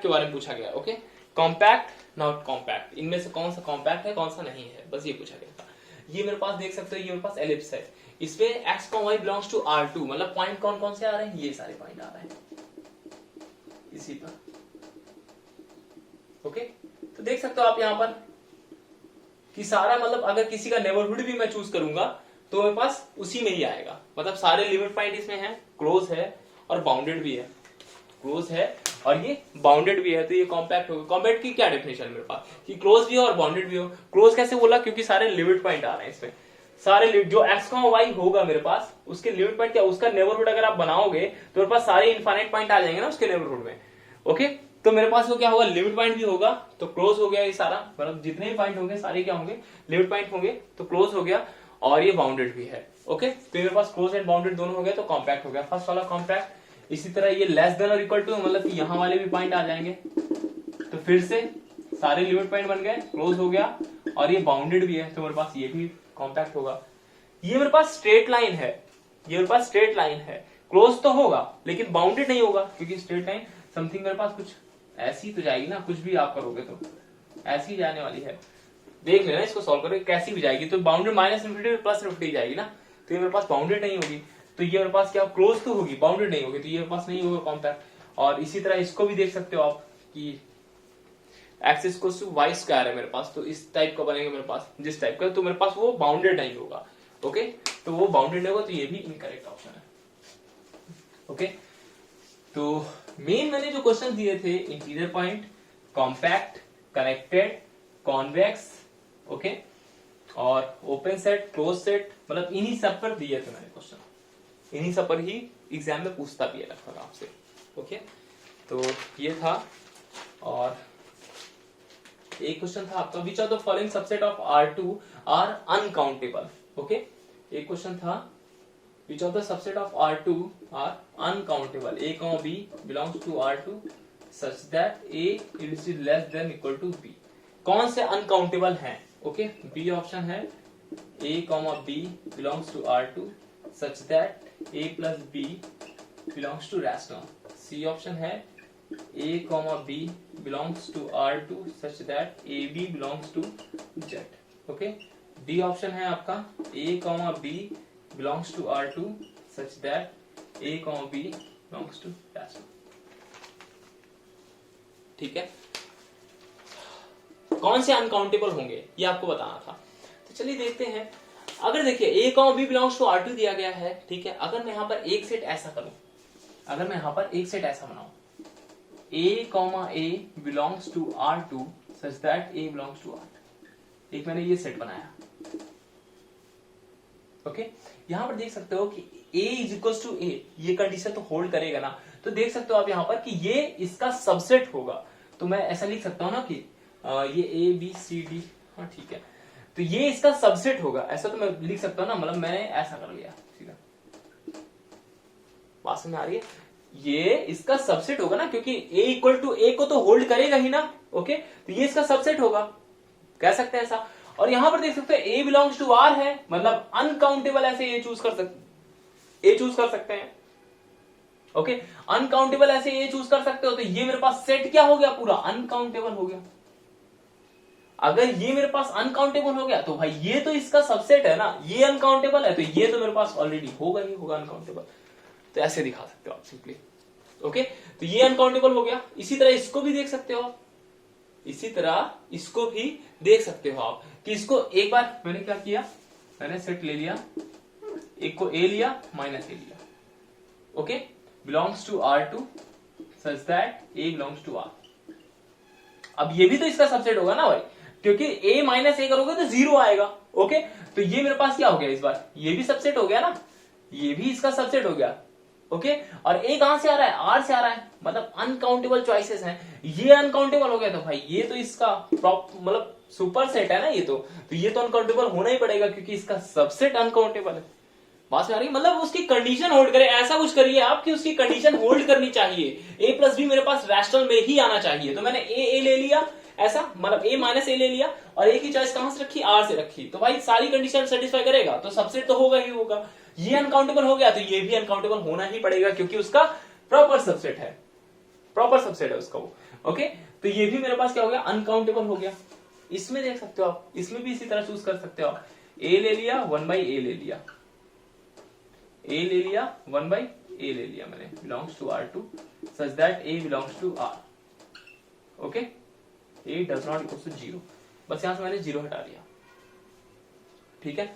के बारे में पूछा गया। ओके, कॉम्पैक्ट नॉट कॉम्पैक्ट, इनमें से कौन सा कॉम्पैक्ट है कौन सा नहीं है, बस ये पूछा गया था। ये मेरे पास देख सकते हो, ये मेरे पास एलिप्स है, इसमें x y belongs to R2, मतलब पॉइंट कौन कौन से आ रहे हैं, ये सारे पॉइंट आ रहे हैं इसी पर। ओके, तो देख सकते हो आप यहां पर कि सारा मतलब अगर किसी का नेबरहुड भी मैं चूज करूंगा तो मेरे पास उसी में ही आएगा, मतलब सारे लिमिट पॉइंट इसमें है, क्लोज है और बाउंडेड भी है, क्लोज है और ये बाउंडेड भी है, तो ये कॉम्पैक्ट होगा। कॉम्पैक्ट की क्या डेफिनेशन है मेरे पास कि क्लोज भी हो और बाउंडेड भी हो। क्लोज कैसे बोला, क्योंकि सारे लिमिट पॉइंट आ रहे हैं इसमें, सारे जो एक्स का वाई होगा मेरे पास उसके लिमिट पॉइंट क्या, उसका नेबरहुड अगर आप बनाओगे तो मेरे पास सारे इनफाइनाइट पॉइंट आ जाएंगे ना उसके नेबरहुड में। ओके, तो मेरे पास वो क्या होगा, लिमिट पॉइंट भी होगा, तो क्लोज हो गया ये सारा, मतलब जितने भी पॉइंट होंगे सारे क्या होंगे, लिमिट पॉइंट होंगे, तो क्लोज हो गया, और ये बाउंडेड भी है। ओके, तो मेरे पास क्लोज एंड बाउंडेड दोनों हो गए, तो कॉम्पैक्ट हो गया फर्स्ट वाला कॉम्पैक्ट। इसी तरह ये लेस देन और इक्वल टू, मतलब कि यहाँ वाले भी पॉइंट आ जाएंगे, तो फिर से सारे लिमिट पॉइंट बन गए, क्लोज हो गया, और ये बाउंडेड भी है, तो मेरे पास ये भी कॉम्पैक्ट होगा। ये मेरे पास स्ट्रेट लाइन है, ये मेरे पास स्ट्रेट लाइन है, क्लोज तो होगा लेकिन बाउंडेड नहीं होगा, क्योंकि स्ट्रेट लाइन समथिंग मेरे पास कुछ ऐसी तो जाएगी ना, कुछ भी आप करोगे तो ऐसी ही जाने वाली है। देख लेना इसको सॉल्व करो, कैसी भी जाएगी, तो bounded minus infinity plus infinity जाएगी ना, तो ये मेरे पास बाउंडेड नहीं होगी, तो ये मेरे पास क्या क्लोज तो होगी, बाउंडेड नहीं होगी, तो ये मेरे पास नहीं होगा कॉम्पैक्ट। और इसी तरह इसको भी देख सकते हो आप कि X equals to Y square है मेरे पास, तो इस टाइप का बनेगा मेरे पास, जिस टाइप का, तो मेरे पास वो बाउंडेड नहीं होगा। ओके, तो वो बाउंडेड नहीं होगा, तो ये भी इनकरेक्ट ऑप्शन है। ओके, तो मेन मैंने जो क्वेश्चन दिए थे, interior point, compact, connected, convex, okay, और ओपन सेट, क्लोज सेट, मतलब इन्हीं सब पर दिए थे मैंने क्वेश्चन, इन्हीं सब पर ही एग्जाम में पूछता भी है लगभग आपसे। ओके, तो ये था। और एक क्वेश्चन था आपका, which of the following subset of R2 are uncountable. Okay, एक क्वेश्चन था, which of the subset of R2 are uncountable, A, B belongs to R2 such that A is less than equal to B। कौन से अनकाउंटेबल हैं? ओके, बी ऑप्शन है A, B belongs to R2 such that A plus B belongs to rational। C option है A, B belongs to R2 such that AB belongs to Z। Okay, D option है आपका A, B belongs to R2 such that A, B belongs to rational। ठीक है, कौन से अनकाउंटेबल होंगे ये आपको बताना था। तो चलिए देखते हैं। अगर देखिए A, B belongs to R2 दिया गया है, ठीक है, अगर मैं यहां पर एक सेट ऐसा करूं, अगर मैं यहां पर एक सेट ऐसा बनाऊं, A belongs to R2 such that A belongs to R2, एक मैंने ये सेट बनाया। ओके, यहां पर देख सकते हो कि A is equals to A, ये कंडीशन तो होल्ड करेगा ना, तो देख सकते हो आप यहां पर कि ये इसका सबसेट होगा। तो मैं ऐसा लिख सकता हूं ना कि ये A B C D, हाँ ठीक है, तो ये इसका सबसेट होगा, ऐसा तो मैं लिख सकता हूं ना, मतलब मैंने ऐसा कर लिया सीधा। बात समझ आ रही है? ये इसका सबसेट होगा ना, क्योंकि A इक्वल टू A को तो होल्ड करेगा ही ना। ओके, तो ये इसका सबसेट होगा, कह सकते हैं ऐसा। और यहां पर देख सकते हैं A बिलोंग्स टू R है, मतलब अनकाउंटेबल ऐसे ये चूज कर सकते हैं। ओके, अनकाउंटेबल ऐसे ये चूज कर सकते हो, तो ये मेरे पास सेट क्या हो गया, पूरा अनकाउंटेबल हो गया। अगर ये मेरे पास अनकाउंटेबल हो गया, तो भाई ये तो इसका सबसेट है ना, ये अनकाउंटेबल है, तो ये तो मेरे पास ऑलरेडी होगा ही होगा अनकाउंटेबल। तो ऐसे दिखा सकते हो आप सिंपली। ओके, तो ये अनकाउंटेबल हो गया। इसी तरह इसको भी देख सकते हो, इसी तरह इसको भी देख सकते हो आप कि इसको एक बार मैंने क्या किया, मैंने सेट ले लिया, एक को A लिया माइनस A लिया। Okay, belongs to R2 such that A belongs to R। अब ये भी तो इसका सबसेट होगा ना भाई, क्योंकि A माइनस A करोगे तो 0 आएगा। ओके, तो ये मेरे पास क्या हो गया, इस बार ये भी सबसेट हो गया ना, ये भी इसका सबसेट हो गया। ओके, और A कहां से आ रहा है, R से आ रहा है, मतलब अनकाउंटेबल चॉइसेस हैं। ये अनकाउंटेबल हो गया, तो भाई ये तो इसका मतलब सुपर सेट है ना, ये तो ये तो अनकाउंटेबल होना ही पड़ेगा, क्योंकि इसका सबसेट अनकाउंटेबल है। बात में आ रही, मतलब उसकी कंडीशन होल्ड करे, ऐसा कुछ करिए आप कि उसकी कंडीशन होल्ड करनी चाहिए। A प्लस बी मेरे पास रैशनल में ही आना चाहिए, तो मैंने A ले लिया ऐसा, मतलब A माइनस A ले लिया, और A की चॉइस कहां से रखी, R से रखी, तो भाई सारी कंडीशन सेटिस्फाई करेगा, तो सबसेट तो होगा ही होगा। ये अनकाउंटेबल हो गया, तो ये भी अनकाउंटेबल होना ही पड़ेगा, क्योंकि उसका प्रॉपर सबसेट है, प्रॉपर सबसेट है उसका वो। ओके, तो ये भी मेरे पास क्या हो गया, अनकाउंटेबल हो गया। इसमें देख सकते हो आप, इसमें भी इसी तरह चूज कर सकते हो आप। A ले लिया, 1/A ले लिया, A ले लिया, 1/A ले लिया मैंने, belongs to R2 such that A belongs to R। Okay, A does not equal to 0, बस यहां से मैंने 0 हटा दिया। ठीक है,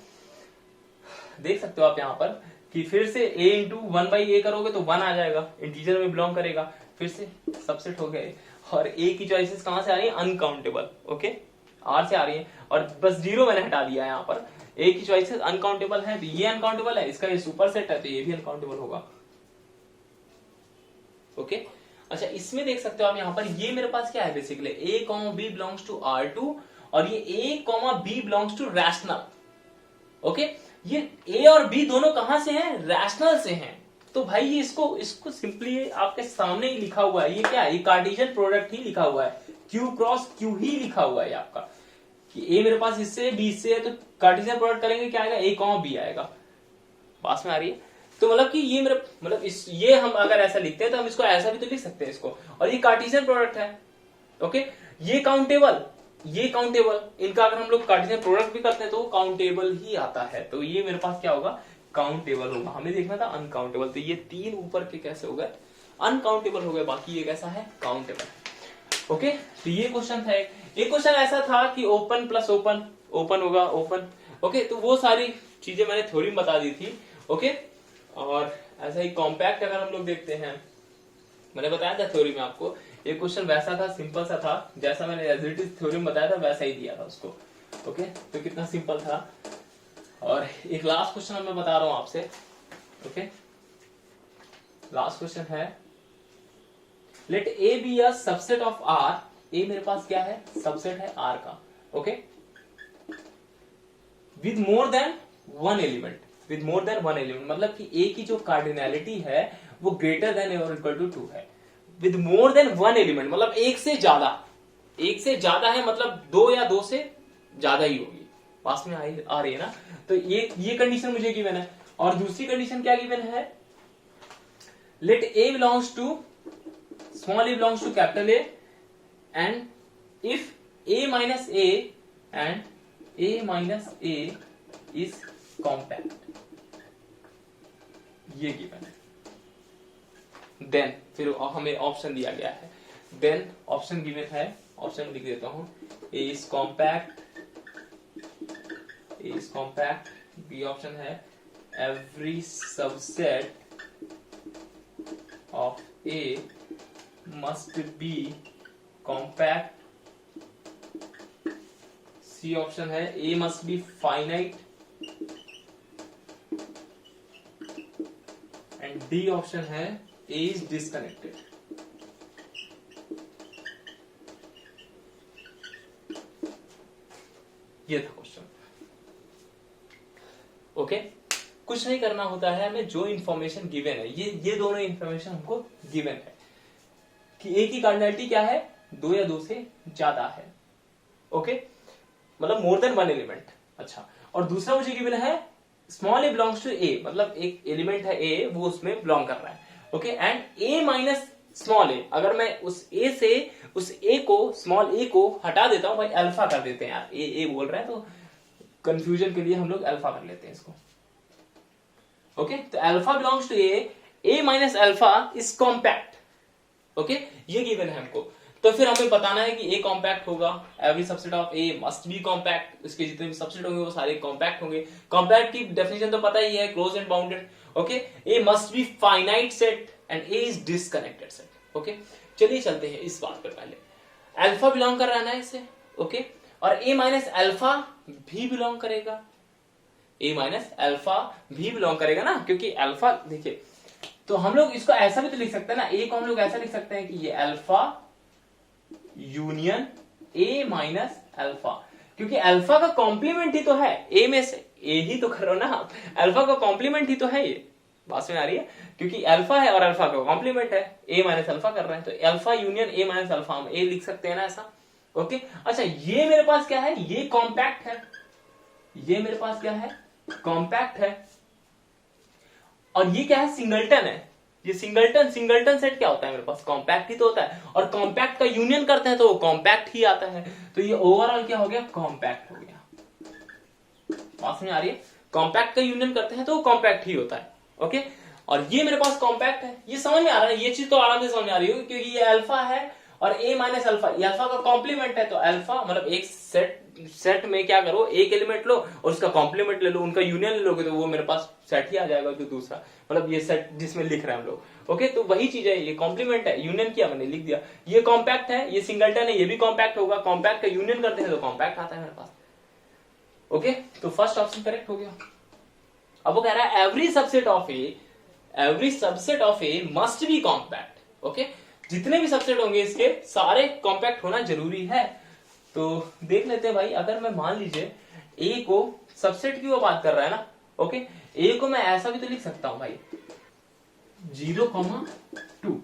देख सकते हो आप यहां पर कि फिर से A इंटू 1/A करोगे तो 1 आ जाएगा, इंटीजर में बिलोंग करेगा, फिर से सबसेट हो गए। और A की चॉइसेस कहां से आ रही है, अनकाउंटेबल। ओके, R से आ रही है, और बस 0 मैंने हटा दिया यहां पर। A की चॉइसेस अनकाउंटेबल है, तो ये अनकाउंटेबल है, इसका ये सुपर सेट है, तो ये भी अनकाउंटेबल होगा। ओके, अच्छा इसमें देख सकते हो आप यहाँ पर, ये मेरे पास क्या है basically a, b belongs to R2 और ये a, b belongs to rational. Okay, ये a और b दोनों कहां से हैं? रैशनल से हैं। तो भाई ये इसको सिंपली आपके सामने ही लिखा हुआ है, ये क्या है? ये कार्टेशियन प्रोडक्ट ही लिखा हुआ है, Q क्रॉस Q ही लिखा हुआ है आपका, कि a मेरे पास इससे b इससे है, तो कार्टेशियन प्रोडक्ट करेंगे क्या आएगा? a, b आएगा। पास में आ रही है? तो मतलब कि ये मेरा मतलब ये हम अगर ऐसा लिखते हैं तो हम इसको ऐसा भी तो लिख सकते हैं इसको, और ये कार्टेशियन प्रोडक्ट है। ओके, ये काउंटेबल, ये काउंटेबल, इनका अगर हम लोग कार्टेशियन प्रोडक्ट भी करते हैं तो वो काउंटेबल ही आता है। तो ये मेरे पास क्या होगा? काउंटेबल होगा। हमें देखना था अनकाउंटेबल, तो ये 3 ऊपर के कैसे हो गए? अनकाउंटेबल हो गए, बाकी ये कैसा है? काउंटेबल। ओके, तो ये क्वेश्चन था। एक क्वेश्चन ऐसा था कि ओपन प्लस ओपन, ओपन होगा ओपन। ओके, तो वो सारी चीजें मैंने थ्योरी बता दी थी। ओके, और ऐसा ही कॉम्पैक्ट अगर हम लोग देखते हैं, मैंने बताया था थ्योरी में आपको, ये क्वेश्चन वैसा था, सिंपल सा था, जैसा मैंने एज इट इज थ्योरी में बताया था वैसा ही दिया था उसको। ओके, तो कितना सिंपल था। और एक लास्ट क्वेश्चन मैं बता रहा हूं आपसे। ओके, लास्ट क्वेश्चन है, let A be a subset of R. A मेरे पास क्या है? सबसेट है आर का। Okay, with more than one element, with more than one element मतलब कि ए की जो कार्डिनैलिटी है वो ग्रेटर देन और इक्वल टू 2 है। With more than one element मतलब एक से ज्यादा, एक से ज्यादा है मतलब 2 या 2 से ज्यादा ही होगी। पास में आ रही है ना? तो ये कंडीशन मुझे गिवन है। और दूसरी कंडीशन क्या गिवन है? Let A belongs to small A belongs to capital A and if A minus A and a minus a is compact, ये गिवन है। देन फिर हमें ऑप्शन दिया गया है, देन ऑप्शन गिवन है, ऑप्शन लिख देता हूं, a is compact, a is compact, b option है every subset of a must be compact, C option है A must be finite and D option है ए इज डिस्कनेक्टेड। ये था क्वेश्चन। ओके, कुछ नहीं करना होता है हमें, जो इंफॉर्मेशन गिवन है, ये दोनों इंफॉर्मेशन हमको गिवन है कि ए की कार्डिनैलिटी क्या है? 2 या 2 से ज्यादा है। ओके, मतलब मोर देन वन एलिमेंट। अच्छा, और दूसरा मुझे गिवन है स्मॉल ए बिलोंग्स टू ए, मतलब एक एलिमेंट है ए, वो उसमें बिलोंग कर रहा है। Okay, and A minus small A, अगर मैं उस ए से उस ए को, स्मॉल ए को हटा देता हूं, भाई अल्फा कर देते हैं यार, ए बोल रहा है तो कंफ्यूजन के लिए हम लोग अल्फा कर लेते हैं इसको। ओके, तो alpha belongs to A minus alpha is compact. Okay, ये गिवन है हमको। तो फिर हमें बताना है कि ए कॉम्पैक्ट होगा, every subset of A must be compact, इसके जितने भी सबसेट होंगे वो सारे कॉम्पैक्ट होंगे। कॉम्पैक्ट की डेफिनेशन तो पता ही है, close and bounded. Okay, A must be finite set and A is disconnected set. Okay, चलिए चलते हैं इस बात पर। पहले अल्फा बिलोंग कर रहा है ना इसे। ओके, और ए माइनस अल्फा भी बिलोंग करेगा, ए माइनस अल्फा भी बिलोंग करेगा ना, क्योंकि अल्फा देखिए, तो हम लोग इसको ऐसा भी तो लिख सकते हैं ना, ए को हम लोग ऐसा लिख सकते हैं कि ये alpha union A minus alpha, क्योंकि अल्फा का कॉम्प्लीमेंट ही तो है ए में से, ए ही तो करो ना, अल्फा का कॉम्प्लीमेंट ही तो है ये। बात में आ रही है? क्योंकि अल्फा है और अल्फा का कॉम्प्लीमेंट है, ए माइनस अल्फा कर रहे हैं, तो alpha union A minus alpha हम ए लिख सकते हैं ना ऐसा। ओके, अच्छा ये मेरे पास क्या है? ये कॉम्पैक्ट है, ये मेरे पास क्या है? कॉम्पैक्ट है। और ये क्या है? सिंगलटन है। ये सिंगलटन सेट क्या होता है मेरे पास? कॉम्पैक्ट ही तो होता है, और कॉम्पैक्ट का यूनियन करते हैं तो वो कॉम्पैक्ट ही आता है। तो ये ओवरऑल क्या हो गया? कॉम्पैक्ट हो गया। बात में आ रही है? कॉम्पैक्ट का यूनियन करते हैं तो वो कॉम्पैक्ट ही होता है। ओके, और ये मेरे पास कॉम्पैक्ट है, ये समझ में आ रहा है, ये चीज तो आराम से समझ आ रही होगी, क्योंकि ये अल्फा है और ए माइनस अल्फा, ये अल्फा का कॉम्प्लीमेंट है, तो अल्फा मतलब एक सेट में क्या करो, एक एलिमेंट लो और उसका कॉम्प्लीमेंट ले लो, उनका यूनियन ले लोगे तो वो मेरे पास सेट ही आ जाएगा, जो दूसरा मतलब ये सेट जिसमें लिख रहे हैं हम लोग। ओके, तो वही चीज है, ये कॉम्प्लीमेंट है, यूनियन किया मैंने, लिख दिया। ये कॉम्पैक्ट है, ये सिंगलटन है, ये भी कॉम्पैक्ट होगा, कॉम्पैक्ट का यूनियन करते हैं तो कॉम्पैक्ट आता है मेरे पास। ओके, तो फर्स्ट ऑप्शन करेक्ट हो गया। अब वो कह रहा है every subset of A must be compact. Okay, जितने भी सबसेट होंगे इसके सारे कॉम्पैक्ट होना जरूरी है। तो देख लेते हैं भाई, अगर मैं मान लीजिए ए को सबसेट की वो बात कर रहा है ना, ओके, ए को मैं ऐसा भी तो लिख सकता हूं भाई 0,2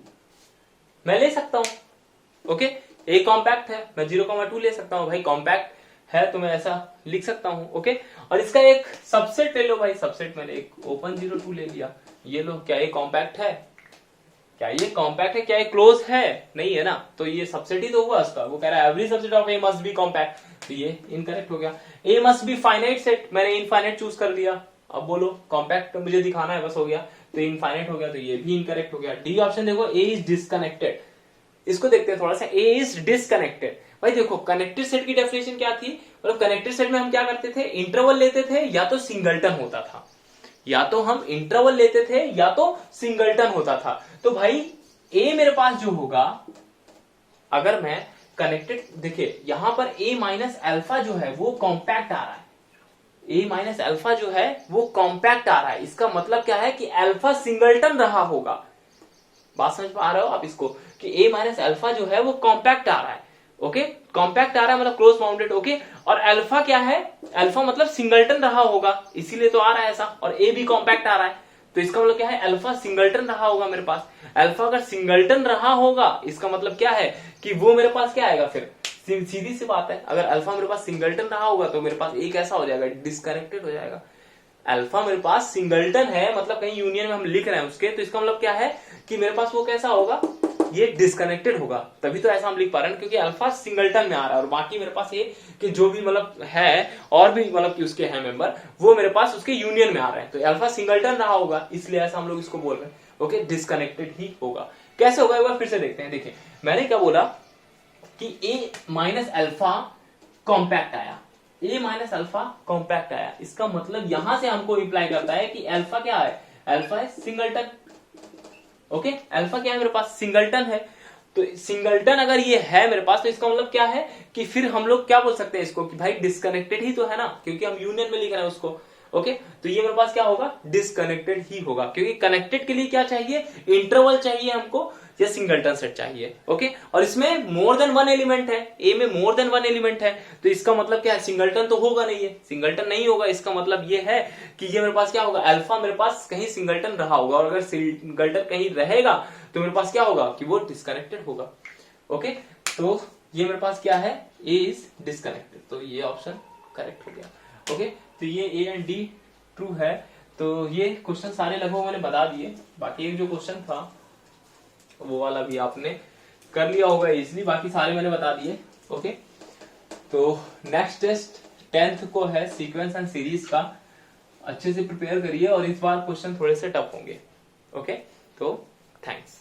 मैं ले सकता हूं। ओके, ए कॉम्पैक्ट है, मैं 0,2 ले सकता हूं भाई, कॉम्पैक्ट है तो मैं ऐसा लिख सकता हूं। ओके, और इसका एक सबसेट ले लो भाई, सबसेट मैंने एक ओपन 0,2 ले लिया, ये लो, क्या ये कॉम्पैक्ट है? क्या ये कॉम्पैक्ट है? क्या ये क्लोज है? नहीं है ना, तो ये सबसेट ही तो हुआ उसका। वो कह रहा है every subset of A must be compact, तो ये इनकरेक्ट हो गया। ए मस्ट बी फाइनाइट सेट, मैंने इनफाइनाइट चूज कर लिया, अब बोलो कॉम्पैक्ट मुझे दिखाना है, बस हो गया, तो इनफाइनाइट हो गया, तो ये भी इनकरेक्ट हो गया। डी ऑप्शन देखो, ए इज डिस्कनेक्टेड, इसको देखते हैं थोड़ा सा, ए इज डिस्कनेक्टेड। भाई देखो कनेक्टेड सेट की डेफिनेशन क्या थी, मतलब कनेक्टेड सेट में हम क्या करते थे, इंटरवल लेते थे या तो सिंगलटन होता था, या तो हम इंटरवल लेते थे या तो सिंगलटन होता था। तो भाई ए मेरे पास जो होगा, अगर मैं कनेक्टेड, देखिए यहां पर ए माइनस अल्फा जो है वो कॉम्पैक्ट आ रहा है, ए माइनस अल्फा जो है वो कॉम्पैक्ट आ रहा है, इसका मतलब क्या है कि अल्फा सिंगलटन रहा होगा। बात समझ पा रहे हो आप इसको, कि ए माइनस अल्फा जो है वो कॉम्पैक्ट आ रहा है। ओके, कॉम्पैक्ट आ रहा है मतलब क्लोज बाउंडेड। ओके, और अल्फा क्या है, अल्फा मतलब सिंगलटन रहा होगा, इसीलिए तो आ रहा है ऐसा, और ए भी कॉम्पैक्ट आ रहा है, तो इसका मतलब क्या है, अल्फा सिंगलटन रहा होगा मेरे पास। अल्फा अगर सिंगलटन रहा होगा इसका मतलब क्या है कि वो मेरे पास क्या आएगा, फिर सीधी सी बात है, अगर अल्फा मेरे पास सिंगलटन रहा होगा तो मेरे पास ए कैसा हो जाएगा, डिस्कनेक्टेड हो जाएगा। अल्फा मेरे पास सिंगलटन है, मतलब कहीं यूनियन में हम लिख रहे हैं उसके, तो इसका मतलब क्या है कि मेरे पास वो कैसा होगा, ये डिस्कनेक्टेड होगा, तभी तो ऐसा हम लिख पा रहे हैं, क्योंकि अल्फा सिंगलटन में आ रहा है, और बाकी मेरे पास ये कि जो भी मतलब है और भी मतलब कि उसके हैं मेंबर, वो मेरे पास उसके यूनियन में आ रहे हैं, तो अल्फा सिंगलटन रहा होगा, इसलिए ऐसा हम लोग इसको बोल रहे हैं। ओके, डिस्कनेक्टेड ही होगा। कैसे होगा एक बार फिर से देखते हैं। देखिए मैंने क्या बोला कि ए माइनस अल्फा कॉम्पैक्ट आया, ए माइनस अल्फा कॉम्पैक्ट आया, इसका मतलब यहां से हमको इंप्लाई करता है कि अल्फा क्या है, अल्फा है सिंगलटन। ओके, अल्फा क्या है मेरे पास, सिंगलटन है, तो सिंगलटन अगर ये है मेरे पास, तो इसका मतलब क्या है कि फिर हम लोग क्या बोल सकते हैं इसको, कि भाई डिस्कनेक्टेड ही तो है ना, क्योंकि हम यूनियन में लिख रहे हैं उसको। ओके, तो ये मेरे पास क्या होगा, डिस्कनेक्टेड ही होगा, क्योंकि कनेक्टेड के लिए क्या चाहिए, इंटरवल चाहिए हमको, या सिंगलटन सेट चाहिए। ओके, और इसमें मोर देन वन एलिमेंट है, ए में मोर देन वन एलिमेंट है, तो इसका मतलब क्या है, सिंगलटन तो होगा नहीं, है सिंगलटन नहीं होगा, इसका मतलब ये है कि ये मेरे पास क्या होगा, अल्फा मेरे पास कहीं सिंगलटन रहा होगा, और अगर सिंगलटन कहीं रहेगा तो मेरे पास क्या होगा कि वो डिस्कनेक्टेड होगा। ओके, तो ये मेरे पास क्या है, ए इज डिस्कनेक्टेड, तो ये ऑप्शन करेक्ट हो गया। ओके, तो ये ए एंड डी ट्रू है। तो ये क्वेश्चन सारे लगभग मैंने बता दिए, बाकी एक जो क्वेश्चन था वो वाला भी आपने कर लिया होगा इजिली, बाकी सारे मैंने बता दिए। ओके, तो नेक्स्ट टेस्ट 10th को है सीक्वेंस एंड सीरीज का, अच्छे से प्रिपेयर करिए, और इस बार क्वेश्चन थोड़े से टफ होंगे। ओके, तो थैंक्स।